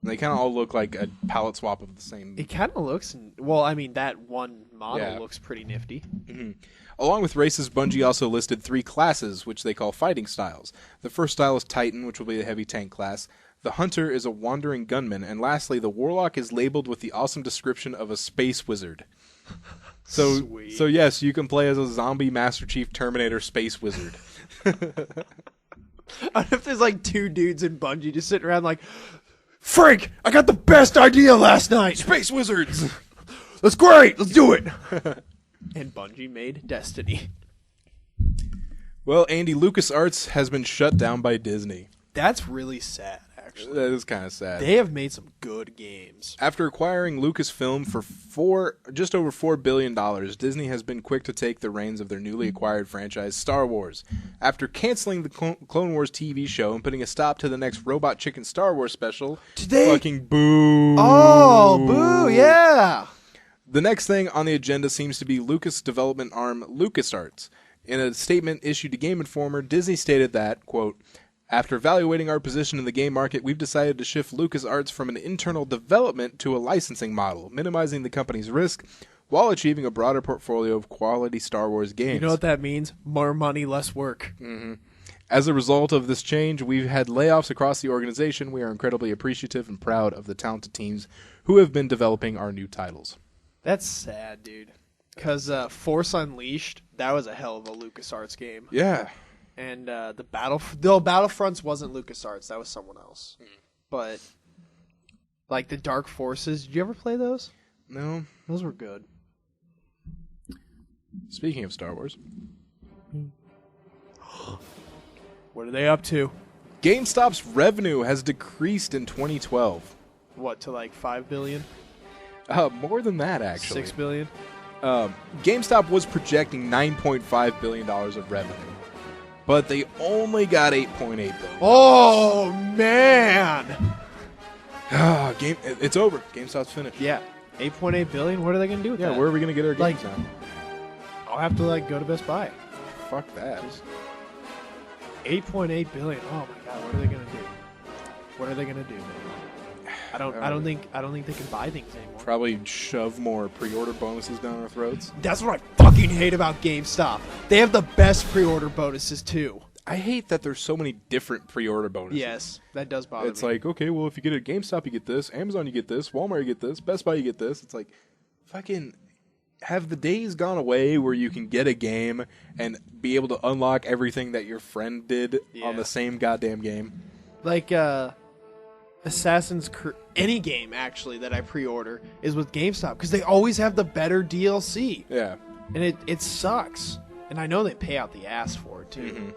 They kind of all look like a palette swap of the same... It kind of looks... Well, I mean, that one model looks pretty nifty. Mm-hmm. Along with races, Bungie also listed 3 classes, which they call fighting styles. The first style is Titan, which will be the heavy tank class. The Hunter is a wandering gunman. And lastly, the Warlock is labeled with the awesome description of a space wizard. So, Sweet. So yes, you can play as a zombie Master Chief Terminator space wizard. I wonder if there's like 2 dudes in Bungie just sitting around like, Frank, I got the best idea last night. Space wizards! That's great. Let's do it. And Bungie made Destiny. Well, Andy, LucasArts has been shut down by Disney. That's really sad, actually. That is kind of sad. They have made some good games. After acquiring Lucasfilm for just over $4 billion, Disney has been quick to take the reins of their newly acquired franchise, Star Wars. After canceling the Clone Wars TV show and putting a stop to the next Robot Chicken Star Wars special, fucking boo. Oh, boo, yeah. The next thing on the agenda seems to be Lucas development arm LucasArts. In a statement issued to Game Informer, Disney stated that, quote, after evaluating our position in the game market, we've decided to shift LucasArts from an internal development to a licensing model, minimizing the company's risk while achieving a broader portfolio of quality Star Wars games. You know what that means? More money, less work. Mm-hmm. As a result of this change, we've had layoffs across the organization. We are incredibly appreciative and proud of the talented teams who have been developing our new titles. That's sad, dude. Because Force Unleashed, that was a hell of a LucasArts game. Yeah. And the Battlefronts wasn't LucasArts, that was someone else. But like the Dark Forces, did you ever play those? No. Those were good. Speaking of Star Wars, what are they up to? GameStop's revenue has decreased in 2012. What, to like 5 billion? More than that, actually. 6 billion? GameStop was projecting $9.5 billion of revenue, but they only got $8.8 billion. Oh, man! It's over. GameStop's finished. Yeah. 8.8 billion? What are they going to do with that? Yeah, where are we going to get our games now? I'll have to go to Best Buy. Fuck that. 8.8 billion. Oh my god, what are they gonna do? What are they gonna do? I don't think they can buy things anymore. Probably shove more pre-order bonuses down our throats. That's what I fucking hate about GameStop. They have the best pre-order bonuses too. I hate that there's so many different pre-order bonuses. Yes, that does bother me. It's like, okay, well, if you get it at GameStop, you get this. Amazon, you get this. Walmart, you get this. Best Buy, you get this. It's like, fucking, have the days gone away where you can get a game and be able to unlock everything that your friend did on the same goddamn game? Like, Assassin's Creed, any game actually that I pre-order is with GameStop because they always have the better DLC. Yeah. And it sucks. And I know they pay out the ass for it too. Mm-hmm.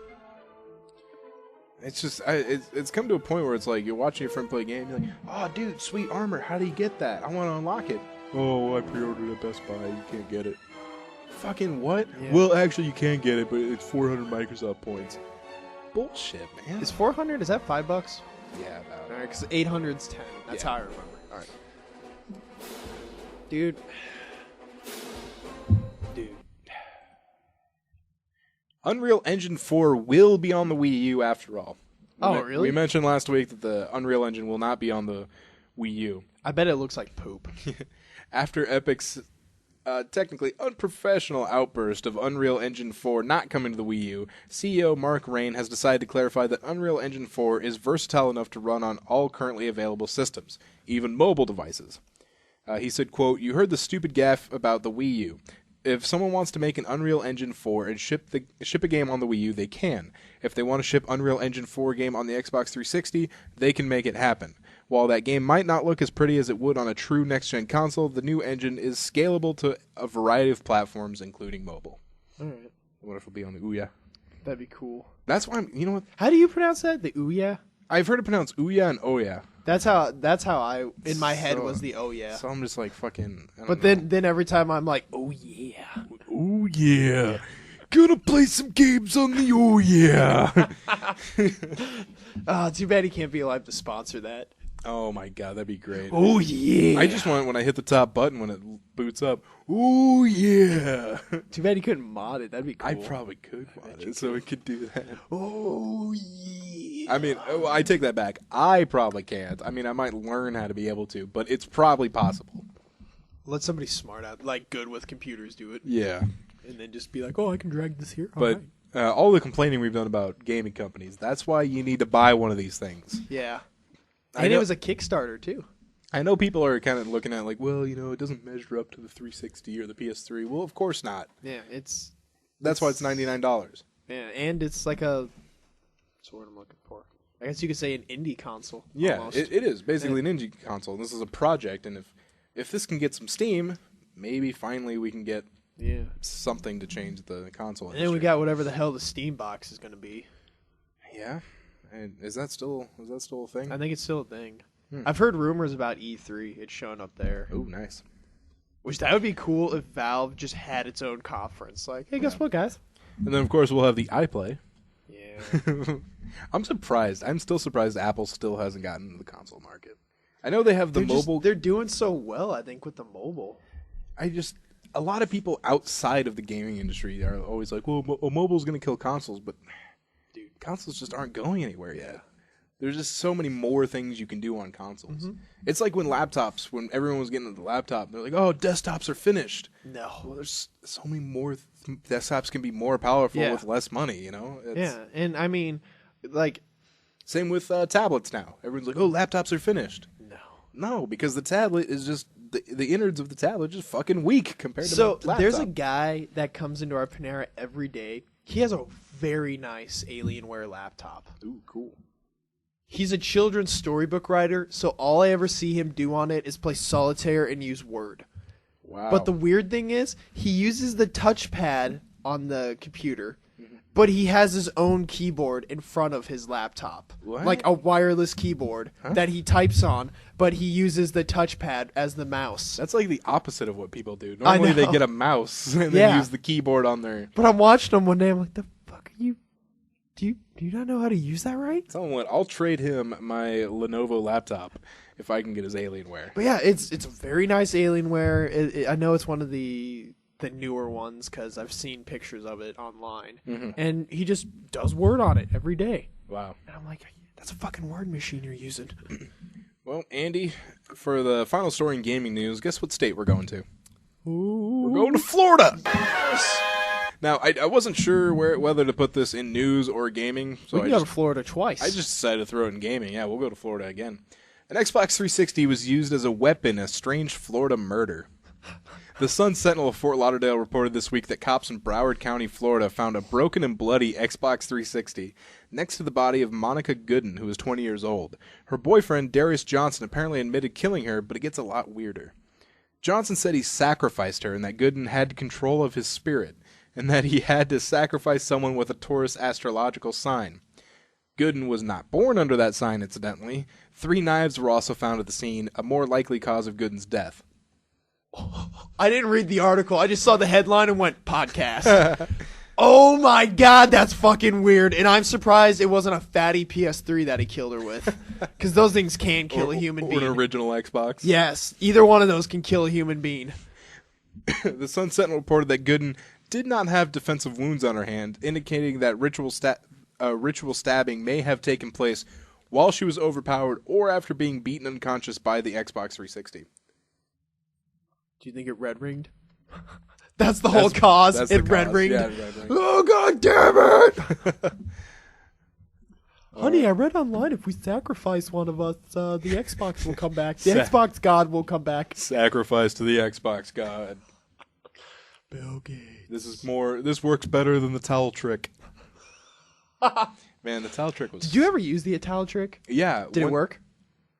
It's just, it's come to a point where it's like, you're watching your friend play a game, you're like, oh, dude, sweet armor, how do you get that? I want to unlock it. Oh, I pre-ordered at Best Buy, you can't get it. Fucking what? Yeah. Well, actually, you can get it, but it's 400 Microsoft points. Bullshit, man. Is 400, is that $5? Yeah, about All right, because 800's 10. That's how I remember. All right. Dude. Unreal Engine 4 will be on the Wii U after all. Oh, really? We mentioned last week that the Unreal Engine will not be on the Wii U. I bet it looks like poop. After Epic's technically unprofessional outburst of Unreal Engine 4 not coming to the Wii U, CEO Mark Rain has decided to clarify that Unreal Engine 4 is versatile enough to run on all currently available systems, even mobile devices. He said, quote, "You heard the stupid gaffe about the Wii U. If someone wants to make an Unreal Engine 4 and ship a game on the Wii U, they can. If they want to ship Unreal Engine 4 game on the Xbox 360, they can make it happen. While that game might not look as pretty as it would on a true next-gen console, the new engine is scalable to a variety of platforms, including mobile." All right. I wonder if it'll be on the Ouya. That'd be cool. That's why you know what? How do you pronounce that? The Ouya? I've heard it pronounced Ouya and Ouya. That's how I in my head was the oh yeah. So I'm just like fucking. But then every time I'm like, oh yeah. Oh yeah. Gonna play some games on the oh yeah. Too bad he can't be alive to sponsor that. Oh my god, that'd be great. Oh yeah. I just want when I hit the top button when it boots up. Oh yeah. Too bad he couldn't mod it. That'd be cool. I probably could mod it so it could do that. Oh yeah. I mean, I take that back. I probably can't. I mean, I might learn how to be able to, but it's probably possible. Let somebody smart out, like good with computers, do it. Yeah. And then just be like, oh, I can drag this here. But all the complaining we've done about gaming companies, that's why you need to buy one of these things. Yeah. And it was a Kickstarter, too. I know people are kind of looking at it like, well, you know, it doesn't measure up to the 360 or the PS3. Well, of course not. Yeah, That's why it's $99. Yeah, and it's like a... That's what I'm looking for. I guess you could say an indie console. Yeah, almost. it is basically an indie console. This is a project, and if this can get some steam, maybe finally we can get something to change the console industry. And then we got whatever the hell the Steam box is going to be. Yeah, and is that still a thing? I think it's still a thing. I've heard rumors about E3. It's showing up there. Oh, nice. Which that would be cool if Valve just had its own conference. Like, hey, guess what, guys? And then of course we'll have the iPlay. Yeah. I'm surprised. I'm still surprised Apple still hasn't gotten into the console market. I know they have the mobile. They're doing so well, I think, with the mobile. A lot of people outside of the gaming industry are always like, well, mobile's going to kill consoles, but dude, consoles just aren't going anywhere yet. There's just so many more things you can do on consoles. Mm-hmm. It's like when everyone was getting into the laptop, they're like, oh, desktops are finished. No. Well, there's so many more desktops can be more powerful with less money, you know? And I mean, like... Same with tablets now. Everyone's like, oh, laptops are finished. No, because the tablet is just... The innards of the tablet are just fucking weak compared to my laptop. There's a guy that comes into our Panera every day. He has a very nice Alienware laptop. Ooh, cool. He's a children's storybook writer, so all I ever see him do on it is play solitaire and use Word. Wow. But the weird thing is, he uses the touchpad on the computer, but he has his own keyboard in front of his laptop. What? Like a wireless keyboard that he types on, but he uses the touchpad as the mouse. That's like the opposite of what people do. Normally they get a mouse and then use the keyboard on their... But I'm watching him one day, I'm like, the fuck are you... Do you not know how to use that right? Tell him what, I'll trade him my Lenovo laptop if I can get his Alienware. But yeah, it's a very nice Alienware. I know it's one of the the newer ones because I've seen pictures of it online. Mm-hmm. And he just does word on it every day. Wow. And I'm like, that's a fucking word machine you're using. Well, Andy, for the final story in gaming news, guess what state we're going to? We're going to Florida. Now, I wasn't sure whether to put this in news or gaming, so We can go to Florida twice. I just decided to throw it in gaming. Yeah, we'll go to Florida again. An Xbox 360 was used as a weapon in a strange Florida murder. The Sun-Sentinel of Fort Lauderdale reported this week that cops in Broward County, Florida, found a broken and bloody Xbox 360 next to the body of Monica Gooden, who was 20 years old. Her boyfriend, Darius Johnson, apparently admitted killing her, but it gets a lot weirder. Johnson said he sacrificed her and that Gooden had control of his spirit, and that he had to sacrifice someone with a Taurus astrological sign. Gooden was not born under that sign, incidentally. 3 knives were also found at the scene, a more likely cause of Gooden's death. I didn't read the article. I just saw the headline and went, podcast. Oh my god, that's fucking weird. And I'm surprised it wasn't a fatty PS3 that he killed her with. Because those things can kill a human being. Or an original Xbox. Yes, either one of those can kill a human being. The Sun Sentinel reported that Gooden did not have defensive wounds on her hand, indicating that ritual stabbing may have taken place while she was overpowered or after being beaten unconscious by the Xbox 360. Do you think it red ringed? That's the whole cause. That's It the red cause. ringed. Yeah, it red ringed. Oh god damn it! Honey, I read online if we sacrifice one of us, the Xbox will come back. The Xbox God will come back. Sacrifice to the Xbox God. Bill Gates. This works better than the towel trick. Man, the towel trick was... Did you ever use the towel trick? Yeah. Did it work?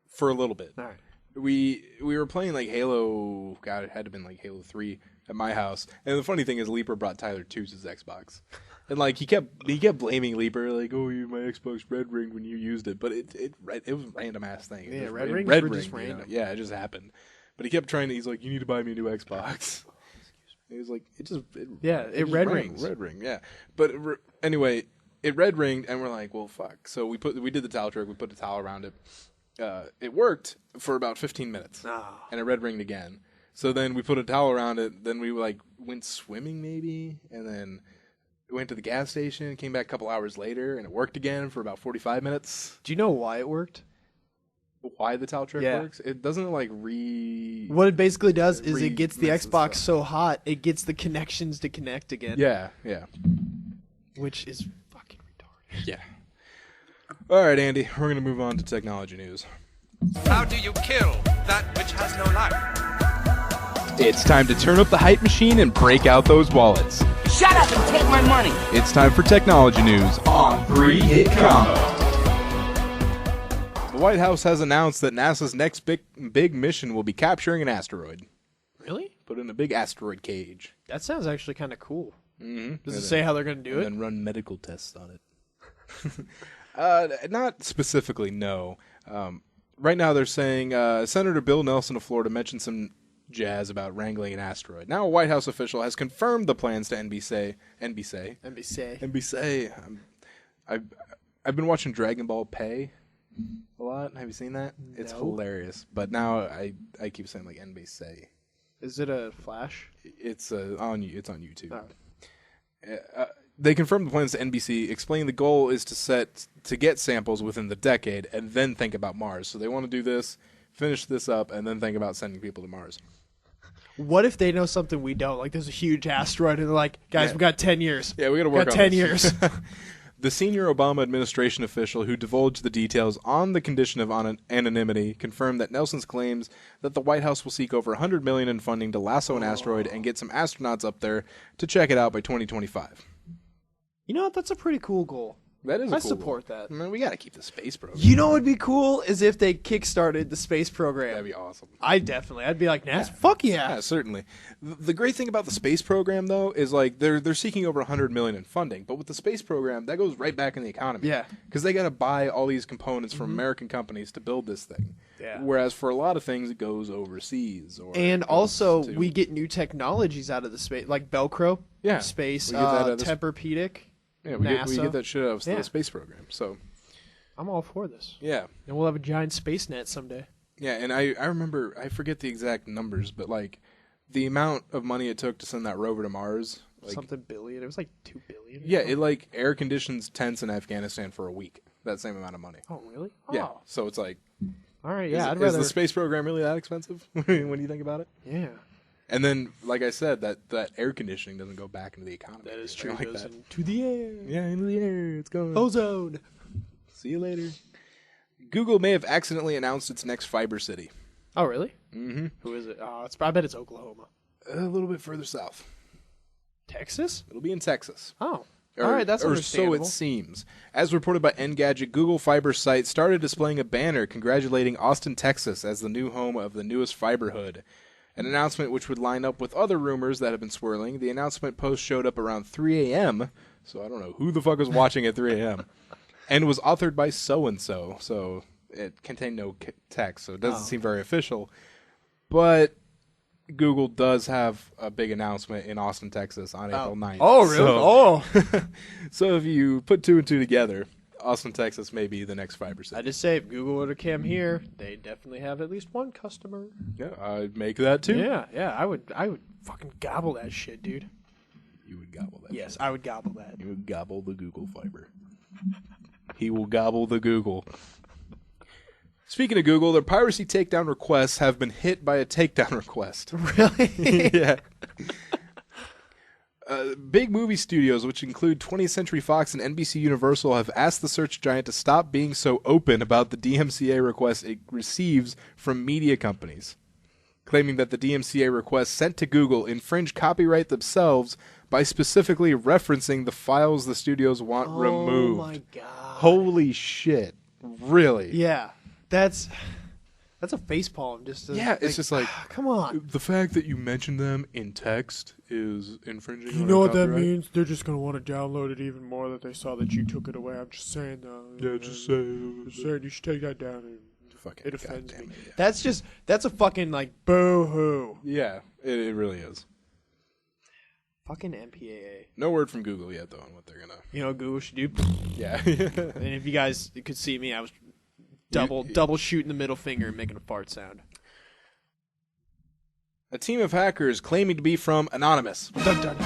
For a little bit. All right. We were playing like Halo... God, it had to have been like Halo 3 at my house. And the funny thing is Leaper brought Tyler to his Xbox. And like he kept blaming Leaper, like, oh, my Xbox red ringed when you used it. But it was a random ass thing. Yeah, It red just rings red were ringed, just you know? random. Yeah, it just happened. But he kept trying to, he's like, you need to buy me a new Xbox. He was like, it It red rings. Red ring, yeah. But anyway, it red ringed, and we're like, well, fuck. So we did the towel trick. We put a towel around it. It worked for about 15 minutes, and it red ringed again. So then we put a towel around it. Then we like went swimming maybe, and then went to the gas station. Came back a couple hours later, and it worked again for about 45 minutes. Do you know why it worked? Why the towel trick works? It doesn't like What it basically does is it gets the remixes Xbox stuff. so hot, it gets the connections to connect again. Yeah. Which is fucking retarded. Yeah. All right, Andy, we're going to move on to technology news. How do you kill that which has no life? It's time to turn up the hype machine and break out those wallets. Shut up and take my money. It's time for technology news on 3-Hit Combo. The White House has announced that NASA's next big mission will be capturing an asteroid. Really? Put in a big asteroid cage. That sounds actually kind of cool. Mm-hmm. Does it say how they're going to do it? And then run medical tests on it. Not specifically, no. Right now they're saying Senator Bill Nelson of Florida mentioned some jazz about wrangling an asteroid. Now a White House official has confirmed the plans to NBC. I've been watching Dragon Ball Pay a lot. Have you seen that? It's hilarious. But now I keep saying like NBC. Is it a Flash? It's on YouTube. Oh. They confirmed the plans to NBC, explaining the goal is to get samples within the decade and then think about Mars. So they want to do this, finish this up, and then think about sending people to Mars. What if they know something we don't? Like there's a huge asteroid and they're like, guys, we got 10 years. Yeah, we got to work got on 10 this. years. The senior Obama administration official who divulged the details on the condition of anonymity confirmed that Nelson's claims that the White House will seek over $100 million in funding to lasso an asteroid and get some astronauts up there to check it out by 2025. You know what? That's a pretty cool goal. That is a I cool support goal. that. Man, we got to keep the space program. You know what would be cool is if they kickstarted the space program. That'd be awesome. I'd be like, NASA, fuck yeah. Yeah, certainly. The great thing about the space program, though, is like they're seeking over $100 million in funding. But with the space program, that goes right back in the economy. Yeah. Because they got to buy all these components from American companies to build this thing. Yeah. Whereas for a lot of things, it goes overseas. And also, we get new technologies out of the space, like Velcro. Yeah. Space. We get that out of the Tempur-Pedic. Yeah, we NASA. get that shit out of Yeah. the space program. So, I'm all for this. yeah. And we'll have a giant space net someday. Yeah, and I remember, I forget the exact numbers, but like the amount of money it took to send that rover to Mars. Like, Something billion. It was like 2 billion. yeah, it like air conditions tents in Afghanistan for a week. That same amount of money. Oh, really? Yeah. Oh. So it's like, All right. Yeah. I'd is rather. the space program really that expensive when you think about it? Yeah. And then, like I said, that air conditioning doesn't go back into the economy. That is or true. anything It like goes that. into the air. Yeah, into the air. It's going. Ozone. See you later. Google may have accidentally announced its next fiber city. Oh, really? Mm-hmm. Who is it? I bet it's Oklahoma. A little bit further south. Texas? It'll be in Texas. Oh. All right, that's or so understandable. it seems. As reported by Engadget, Google Fiber site started displaying a banner congratulating Austin, Texas as the new home of the newest fiber hood. An announcement which would line up with other rumors that have been swirling. The announcement post showed up around 3 a.m., so I don't know who the fuck was watching at 3 a.m., and was authored by so-and-so, so it contained no text, so it doesn't seem very official. But Google does have a big announcement in Austin, Texas on April 9th. Oh, really? So, so if you put 2 and 2 together, Austin, Texas may be the next fiber city. I just say if Google would have come here, they definitely have at least one customer. Yeah, I'd make that too. Yeah. I would fucking gobble that shit, dude. You would gobble that. Yes, I would gobble that. You would gobble the Google fiber. He will gobble the Google. Speaking of Google, their piracy takedown requests have been hit by a takedown request. Really? Yeah. Big movie studios, which include 20th Century Fox and NBC Universal, have asked the search giant to stop being so open about the DMCA requests it receives from media companies, claiming that the DMCA requests sent to Google infringe copyright themselves by specifically referencing the files the studios want removed. Oh my god. Holy shit. Really? Yeah. That's a facepalm. Yeah, it's just like, come on. the fact that you mentioned them in text is infringing on You know our what that copyright. means? They're just gonna want to download it even more that they saw that you took it away. I'm just saying though. Yeah, just say. Just saying you should take that down. Fucking It offends me. goddamn it, yeah. That's a fucking like boo hoo. Yeah, it really is. Fucking MPAA. No word from Google yet, though, on what they're gonna. You know what Google should do? Yeah. And if you guys could see me, I was double shooting the middle finger and making a fart sound. A team of hackers claiming to be from Anonymous Dun, dun.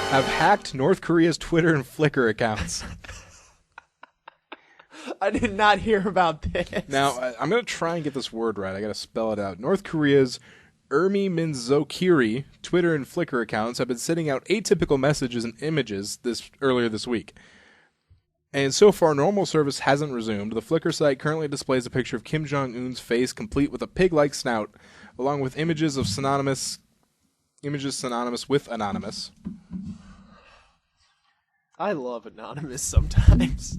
have hacked North Korea's Twitter and Flickr accounts. I did not hear about this. Now, I'm gonna try and get this word right. I gotta spell it out. North Korea's Minzokiri Twitter and Flickr accounts have been sending out atypical messages and images earlier this week. And so far, normal service hasn't resumed. The Flickr site currently displays a picture of Kim Jong-un's face, complete with a pig-like snout, along with images synonymous with Anonymous. I love Anonymous sometimes.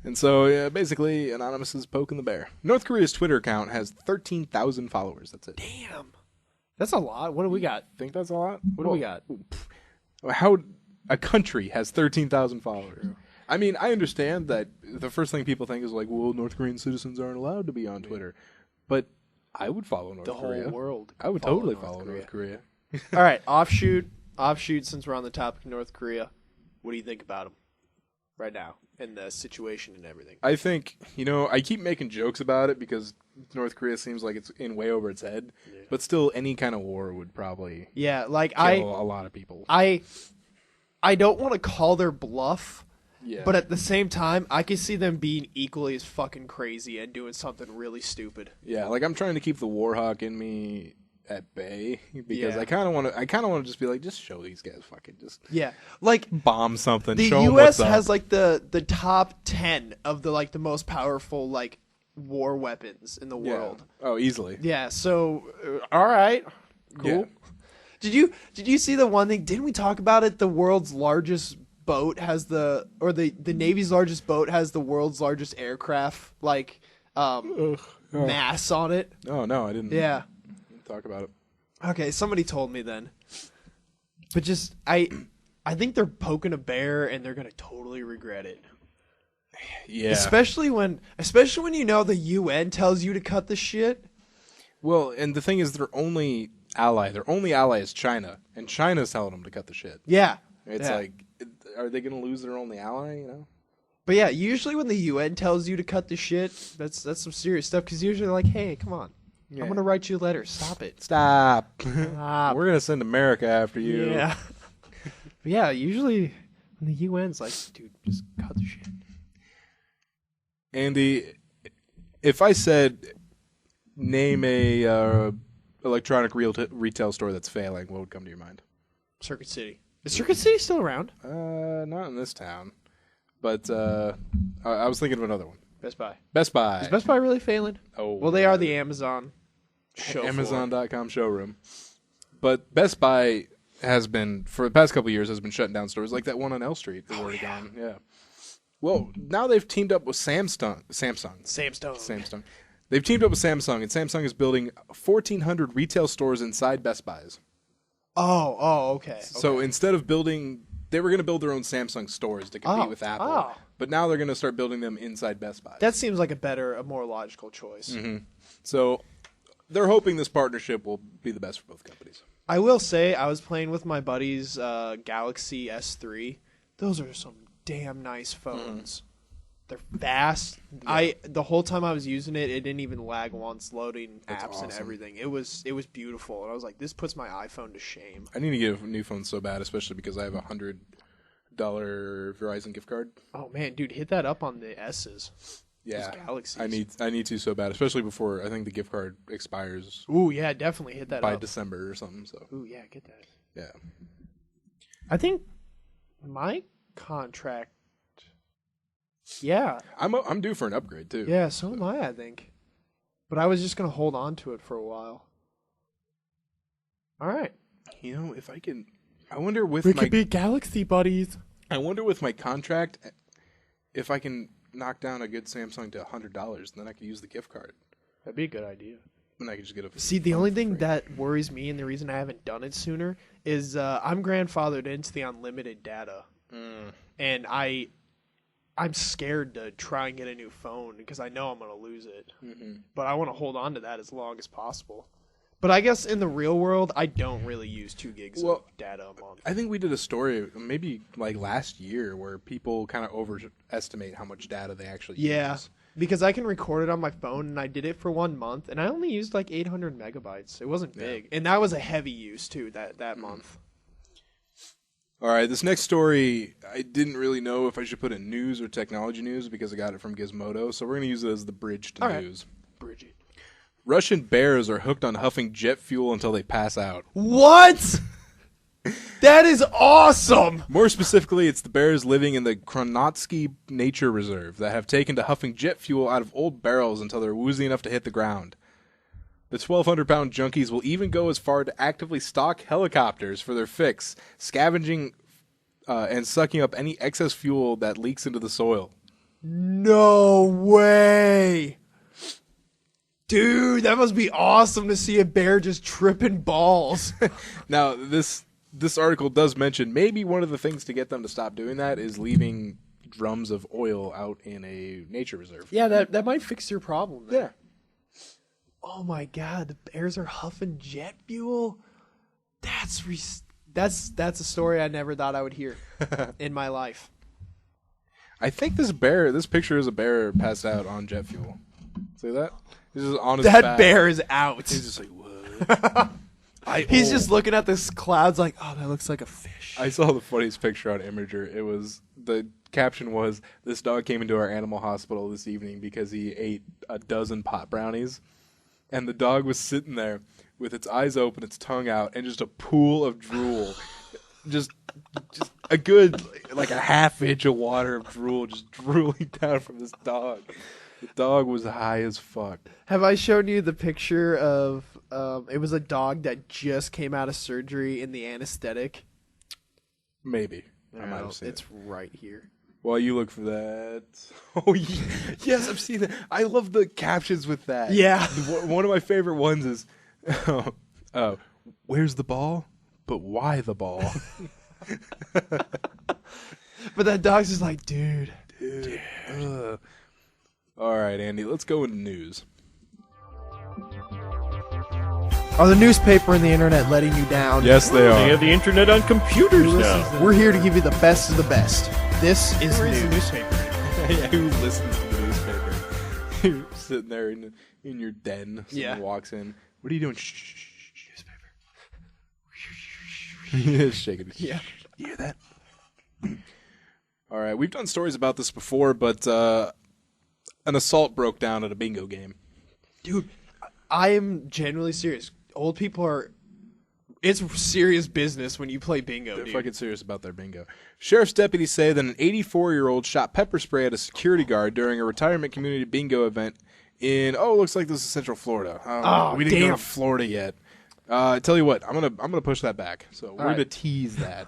And so, yeah, basically, Anonymous is poking the bear. North Korea's Twitter account has 13,000 followers. That's it. Damn. That's a lot. What do we got? Think that's a lot? What do we got? How a country has 13,000 followers? I mean, I understand that the first thing people think is like, well, North Korean citizens aren't allowed to be on Twitter. But I would follow North The Korea. whole world. I would totally follow North Korea. All right, offshoot. Since we're on the topic of North Korea, what do you think about them right now and the situation and everything? I think, I keep making jokes about it because North Korea seems like it's in way over its head. Yeah. But still, any kind of war would probably kill a lot of people. I don't want to call their bluff. Yeah. But at the same time, I can see them being equally as fucking crazy and doing something really stupid. Yeah, like I'm trying to keep the warhawk in me at bay because Yeah. I kind of want to just be like, just show these guys fucking just Like bomb something. the show 'em U.S. what's up. has like the top 10 of the most powerful like war weapons in the world. Oh, easily. Yeah. So all right, cool. Yeah. Did you see the one thing? Didn't we talk about it? The world's largest boat has the Navy's largest boat has the world's largest aircraft mass on it. Oh no, I didn't. Yeah. Talk about it. Okay, somebody told me then. But just I think they're poking a bear and they're gonna totally regret it. Yeah. Especially when the UN tells you to cut the shit. Well, and the thing is, their only ally is China, and China's telling them to cut the shit. Yeah. It's Yeah. like, are they going to lose their only ally? But yeah, usually when the UN tells you to cut the shit, that's some serious stuff. Because usually they're like, hey, come on. I'm going to write you a letter. Stop it. Stop. Stop. We're gonna send America after you. Yeah. But yeah, usually when the UN's like, dude, just cut the shit. Andy, if I said name a electronic retail store that's failing, what would come to your mind? Circuit City. Is Circuit City still around? Not in this town, but I was thinking of another one. Best Buy. Best Buy. Is Best Buy really failing? Oh, Well, they are the Amazon show floor. Amazon.com showroom. But Best Buy has been, for the past couple of years, has been shutting down stores like that one on L Street. Gone. Yeah. Well, now they've teamed up with Samsung. They've teamed up with Samsung, and Samsung is building 1,400 retail stores inside Best Buys. Okay. So instead of building, they were going to build their own Samsung stores to compete with Apple. But now they're going to start building them inside Best Buy. That seems like a more logical choice. Mm-hmm. So they're hoping this partnership will be the best for both companies. I will say, I was playing with my buddy's Galaxy S3. Those are some damn nice phones. They're fast. Yeah. The whole time I was using it, it didn't even lag once, loading apps and everything. It was beautiful, and I was like, this puts my iPhone to shame. I need to get a new phone so bad, especially because I have a $100 Verizon gift card. Oh man, dude, hit that up on the S's. Yeah, Galaxies. I need to so bad, especially before I think the gift card expires. Ooh, yeah, definitely hit that by up. December or something. So. Ooh, yeah, get that. Yeah. I think my contract. Yeah, I'm due for an upgrade too. Yeah, so am I think. But I was just gonna hold on to it for a while. All right. You know, if I can, I wonder with we my could be Galaxy buddies. I wonder with my contract if I can knock down a good Samsung to $100, then I could use the gift card. That'd be a good idea. And I could just get a. See, the only thing that worries me, and the reason I haven't done it sooner, is I'm grandfathered into the unlimited data, and I'm scared to try and get a new phone because I know I'm going to lose it. But I want to hold on to that as long as possible. But I guess in the real world, I don't really use 2 gigs of data a month. I think we did a story maybe like last year where people kind of overestimate how much data they actually use. Because I can record it on my phone, and I did it for 1 month, and I only used like 800 megabytes. It wasn't big. And that was a heavy use, too, that month. All right, this next story, I didn't really know if I should put in news or technology news because I got it from Gizmodo, so we're going to use it as the bridge to news. Bridge it. Russian bears are hooked on huffing jet fuel until they pass out. What? That is awesome! More specifically, it's the bears living in the Kronotsky Nature Reserve that have taken to huffing jet fuel out of old barrels until they're woozy enough to hit the ground. The 1,200-pound junkies will even go as far to actively stalk helicopters for their fix, scavenging and sucking up any excess fuel that leaks into the soil. No way! Dude, that must be awesome to see a bear just tripping balls. Now, this article does mention maybe one of the things to get them to stop doing that is leaving drums of oil out in a nature reserve. Yeah, that might fix your problem there. Yeah. Oh my god, the bears are huffing jet fuel? That's a story I never thought I would hear in my life. I think this picture is a bear passed out on jet fuel. See that? He's just on his back. That bear is out. He's just like, what? He's just looking at this clouds like, oh, that looks like a fish. I saw the funniest picture on Imager. It was, the caption was, this dog came into our animal hospital this evening because he ate a dozen pot brownies. And the dog was sitting there with its eyes open, its tongue out, and just a pool of drool. just a good, like a half inch of water of drool just drooling down from this dog. The dog was high as fuck. Have I shown you the picture of, it was a dog that just came out of surgery in the anesthetic? Maybe. I might have seen it. It's right here. While you look for that. Oh, yes, I've seen that. I love the captions with that. Yeah. One of my favorite ones is, where's the ball? But why the ball? But that dog's just like, dude. All right, Andy, let's go into news. Are the newspaper and the internet letting you down? Yes, they They are. have the internet on computers now. We're here to give you the best of the best. This is Who reads news. the newspaper? Yeah, who listens to the newspaper? You're sitting there and in your den. Someone Yeah. walks in. What are you doing? Shh. Newspaper. Shaking. Yeah. You hear that? All right. We've done stories about this before, but an assault broke down at a bingo game. Dude, I am genuinely serious. Old people are... It's serious business when you play bingo, They're dude. fucking serious about their bingo. Sheriff's deputies say that an 84-year-old shot pepper spray at a security guard during a retirement community bingo event in looks like this is Central Florida. We didn't go damn. to Florida yet. Tell you what, I'm gonna push that back. So we're right. gonna tease that.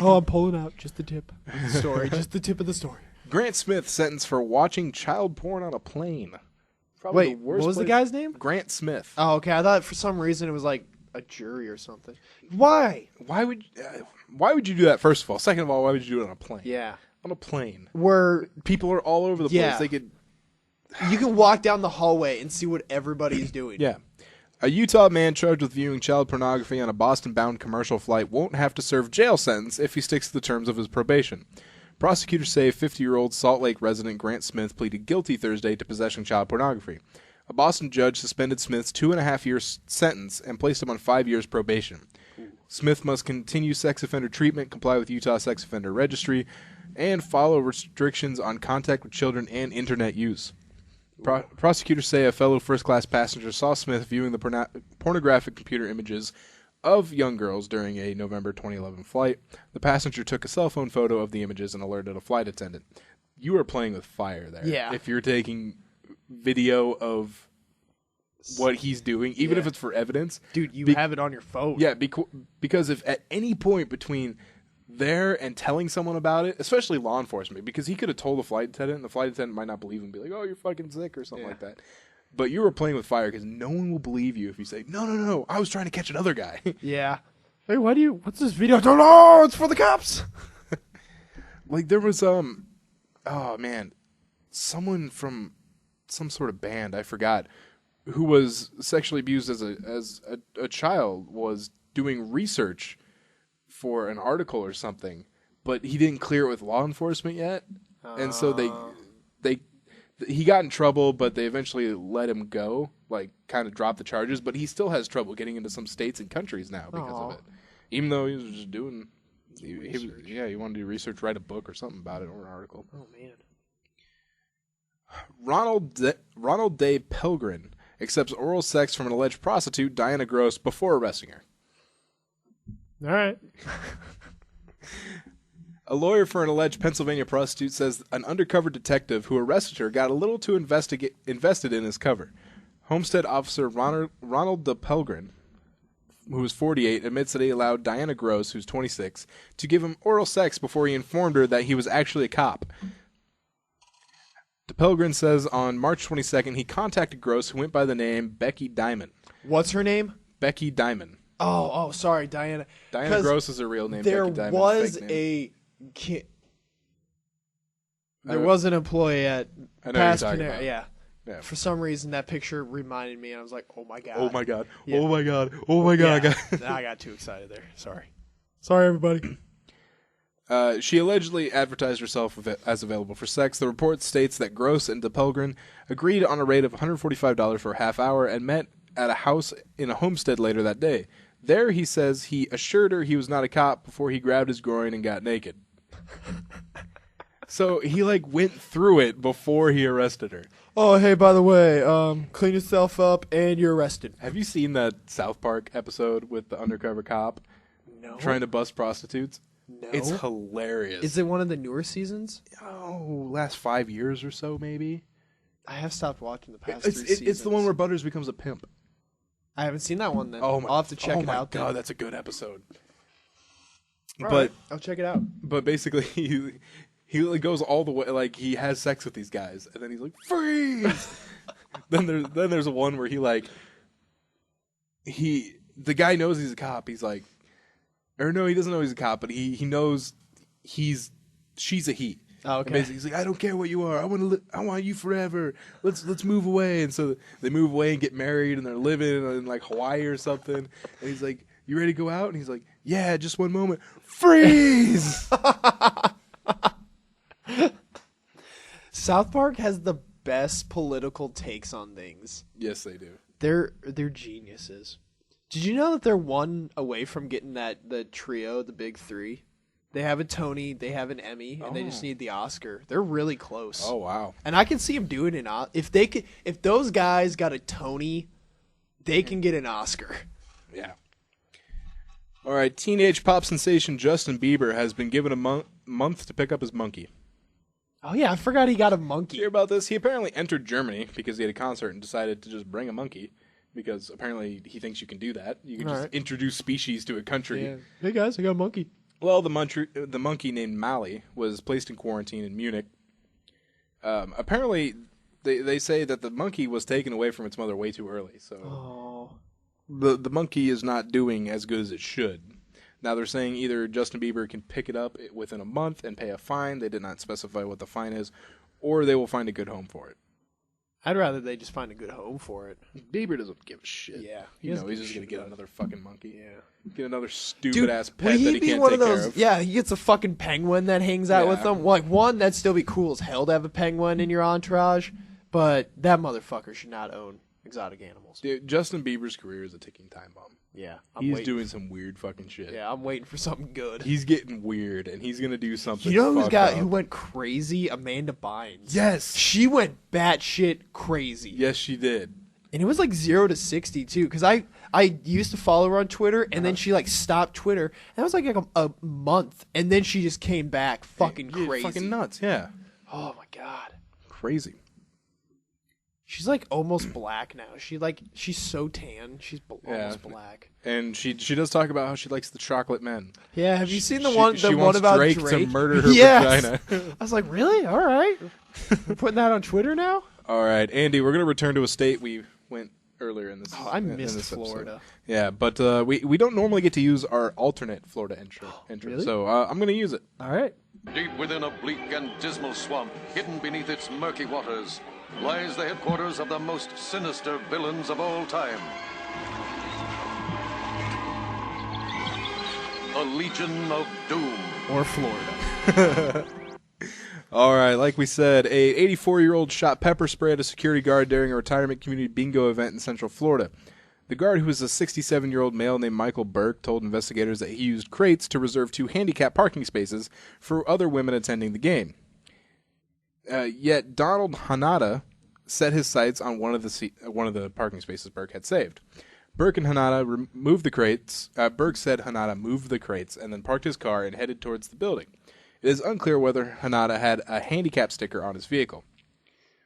Oh, I'm pulling out just the tip of the story. Just the tip of the story. Grant Smith sentenced for watching child porn on a plane. Probably Wait, the worst what was the place- guy's name? Grant Smith. Oh, okay. I thought for some reason it was like a jury or something. Why? Why would you do that? First of all, second of all, why would you do it on a plane? Yeah. On a plane. Where People are all over the Yeah. place. They could. you can walk down the hallway and see what everybody's doing. Yeah. A Utah man charged with viewing child pornography on a Boston-bound commercial flight won't have to serve jail sentence if he sticks to the terms of his probation. Prosecutors say 50-year-old Salt Lake resident Grant Smith pleaded guilty Thursday to possessing child pornography. A Boston judge suspended Smith's 2.5-year sentence and placed him on 5 years probation. Smith must continue sex offender treatment, comply with Utah Sex Offender Registry, and follow restrictions on contact with children and internet use. Prosecutors say a fellow first-class passenger saw Smith viewing the pornographic computer images of young girls during a November 2011 flight. The passenger took a cell phone photo of the images and alerted a flight attendant. You are playing with fire there. Yeah. If you're taking video of what he's doing, even if it's for evidence. Dude, you have it on your phone. Yeah, because if at any point between there and telling someone about it, especially law enforcement, because he could have told the flight attendant, and the flight attendant might not believe him, be like, "Oh, you're fucking sick" or something like that. But you were playing with fire because no one will believe you if you say, "No, I was trying to catch another guy." Yeah. Hey, what's this video? I don't know. It's for the cops. Like there was oh man, someone from some sort of band, I forgot, who was sexually abused as a child, was doing research for an article or something, but he didn't clear it with law enforcement yet, and so he got in trouble, but they eventually let him go, like kind of drop the charges, but he still has trouble getting into some states and countries now because of it, even though he was just doing he wanted to do research, write a book or something about it, or an article. Oh, man. Ronald Day Pelgrin accepts oral sex from an alleged prostitute, Diana Gross, before arresting her. All right. A lawyer for an alleged Pennsylvania prostitute says an undercover detective who arrested her got a little too invested in his cover. Homestead officer Ronald De Pelgrin, who was 48, admits that he allowed Diana Gross, who's 26, to give him oral sex before he informed her that he was actually a cop. De Pelgrin says on March 22nd he contacted Gross, who went by the name Becky Diamond. What's her name? Becky Diamond. Oh, sorry, Diana. Diana Gross is her real name. There Becky Diamond, was fake name. there was an employee at I know who you're Pass talking Panera. about. Yeah. Yeah. For some reason, that picture reminded me, and I was like, "Oh my god! Oh my god! Yeah. Oh my god! Oh my god! Yeah. I got too excited there. Sorry, everybody. She allegedly advertised herself as available for sex. The report states that Gross and De Pelgrin agreed on a rate of $145 for a half hour and met at a house in a homestead later that day. There, he says he assured her he was not a cop before he grabbed his groin and got naked. So he went through it before he arrested her. Oh, hey, by the way, clean yourself up and you're arrested. Have you seen that South Park episode with the undercover cop No. trying to bust prostitutes? No. It's hilarious. Is it one of the newer seasons? Last 5 years or so, maybe. I have stopped watching the past 3 seasons. It's the one where Butters becomes a pimp. I haven't seen that one then. Oh my, I'll have to check it out. Oh my god, then. that's a good episode. All but right, I'll check it out. but basically he goes all the way, he has sex with these guys, and then he's like, freeze. then there's one where the guy knows he's a cop. He's like, or no, he doesn't know he's a cop, but he knows she's a he. Oh, okay. And basically, he's like, I don't care what you are. I want you forever. Let's move away. And so they move away and get married, and they're living in Hawaii or something. And he's like, you ready to go out? And he's like, yeah, just one moment. Freeze. South Park has the best political takes on things. Yes, they do. They're geniuses. Did you know that they're one away from getting the trio, the big three? They have a Tony, they have an Emmy, and they just need the Oscar. They're really close. Oh wow! And I can see them doing it. If those guys got a Tony, they can get an Oscar. Yeah. All right. Teenage pop sensation Justin Bieber has been given a month to pick up his monkey. Oh yeah, I forgot he got a monkey. Did you hear about this? He apparently entered Germany because he had a concert and decided to just bring a monkey. Because apparently he thinks you can do that. You can just introduce species to a country. Yeah. Hey guys, I got a monkey. Well, the monkey named Mally was placed in quarantine in Munich. Apparently, they say that the monkey was taken away from its mother way too early. So the monkey is not doing as good as it should. Now they're saying either Justin Bieber can pick it up within a month and pay a fine. They did not specify what the fine is, or they will find a good home for it. I'd rather they just find a good home for it. Bieber doesn't give a shit. Yeah, he's just gonna get another fucking monkey. Yeah, get another stupid ass pet would he that he be can't one take of those, care of. Yeah, he gets a fucking penguin that hangs out with Yeah. him. Like one, that'd still be cool as hell to have a penguin in your entourage, but that motherfucker should not own exotic animals. Dude, Justin Bieber's career is a ticking time bomb. Yeah, He's doing some weird fucking shit. Yeah, I'm waiting for something good. He's getting weird, and he's gonna do something. You know fucked who up. went crazy? Amanda Bynes. Yes, She went batshit crazy. yes, she did. And it was like 0 to 60 too, because I used to follow her on Twitter, and then she like stopped Twitter. And that was like a month, and then she just came back fucking Yeah, crazy. fucking nuts. Yeah, Oh my god. crazy. She's like almost black now. She's so tan. She's almost black. And she does talk about how she likes the chocolate men. Yeah, have you seen the She- one she the one wants about Drake Drake to murder her Yes. vagina. I was like, really? All right. We're putting that on Twitter now? All right, Andy, we're gonna return to a state we went earlier in this. Oh, I in missed this episode. Florida. Yeah, but we don't normally get to use our alternate Florida intro, Really? so I'm gonna use it. All right. Deep within a bleak and dismal swamp, hidden beneath its murky waters, lies the headquarters of the most sinister villains of all time. The Legion of Doom. Or Florida. All right, like we said, a 84-year-old shot pepper spray at a security guard during a retirement community bingo event in Central Florida. The guard, who was a 67-year-old male named Michael Burke, told investigators that he used crates to reserve 2 handicapped parking spaces for other women attending the game. Yet Donald Hanada set his sights on one of the parking spaces Burke had saved. Burke and Hanada removed the crates. Burke said Hanada moved the crates and then parked his car and headed towards the building. It is unclear whether Hanada had a handicap sticker on his vehicle.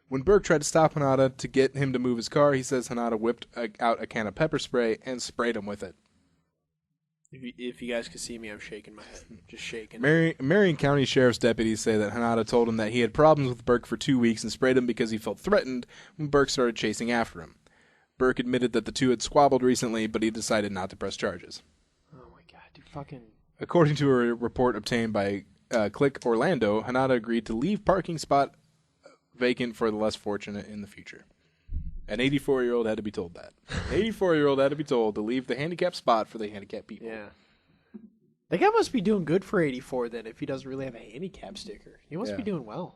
When Burke tried to stop Hanada to get him to move his car, he says Hanada whipped out a can of pepper spray and sprayed him with it. If you guys could see me, I'm shaking my head. Just shaking. Marion County Sheriff's deputies say that Hanada told him that he had problems with Burke for 2 weeks and sprayed him because he felt threatened when Burke started chasing after him. Burke admitted that the two had squabbled recently, but he decided not to press charges. Oh my god, dude, fucking... According to a report obtained by Click Orlando, Hanada agreed to leave parking spot vacant for the less fortunate in the future. An 84-year-old had to be told that. An 84-year-old had to be told to leave the handicapped spot for the handicapped people. Yeah. That guy must be doing good for 84 then if he doesn't really have a handicap sticker. He must be doing well.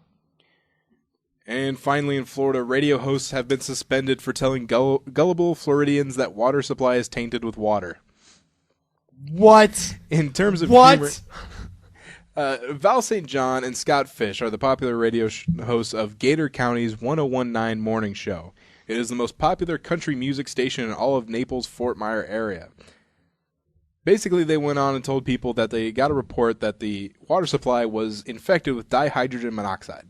And finally in Florida, radio hosts have been suspended for telling gullible Floridians that water supply is tainted with water. What? In terms of What? humor, Val St. John and Scott Fish are the popular radio hosts of Gator County's 1019 morning show. It is the most popular country music station in all of Naples-Fort Myers area. Basically, they went on and told people that they got a report that the water supply was infected with dihydrogen monoxide,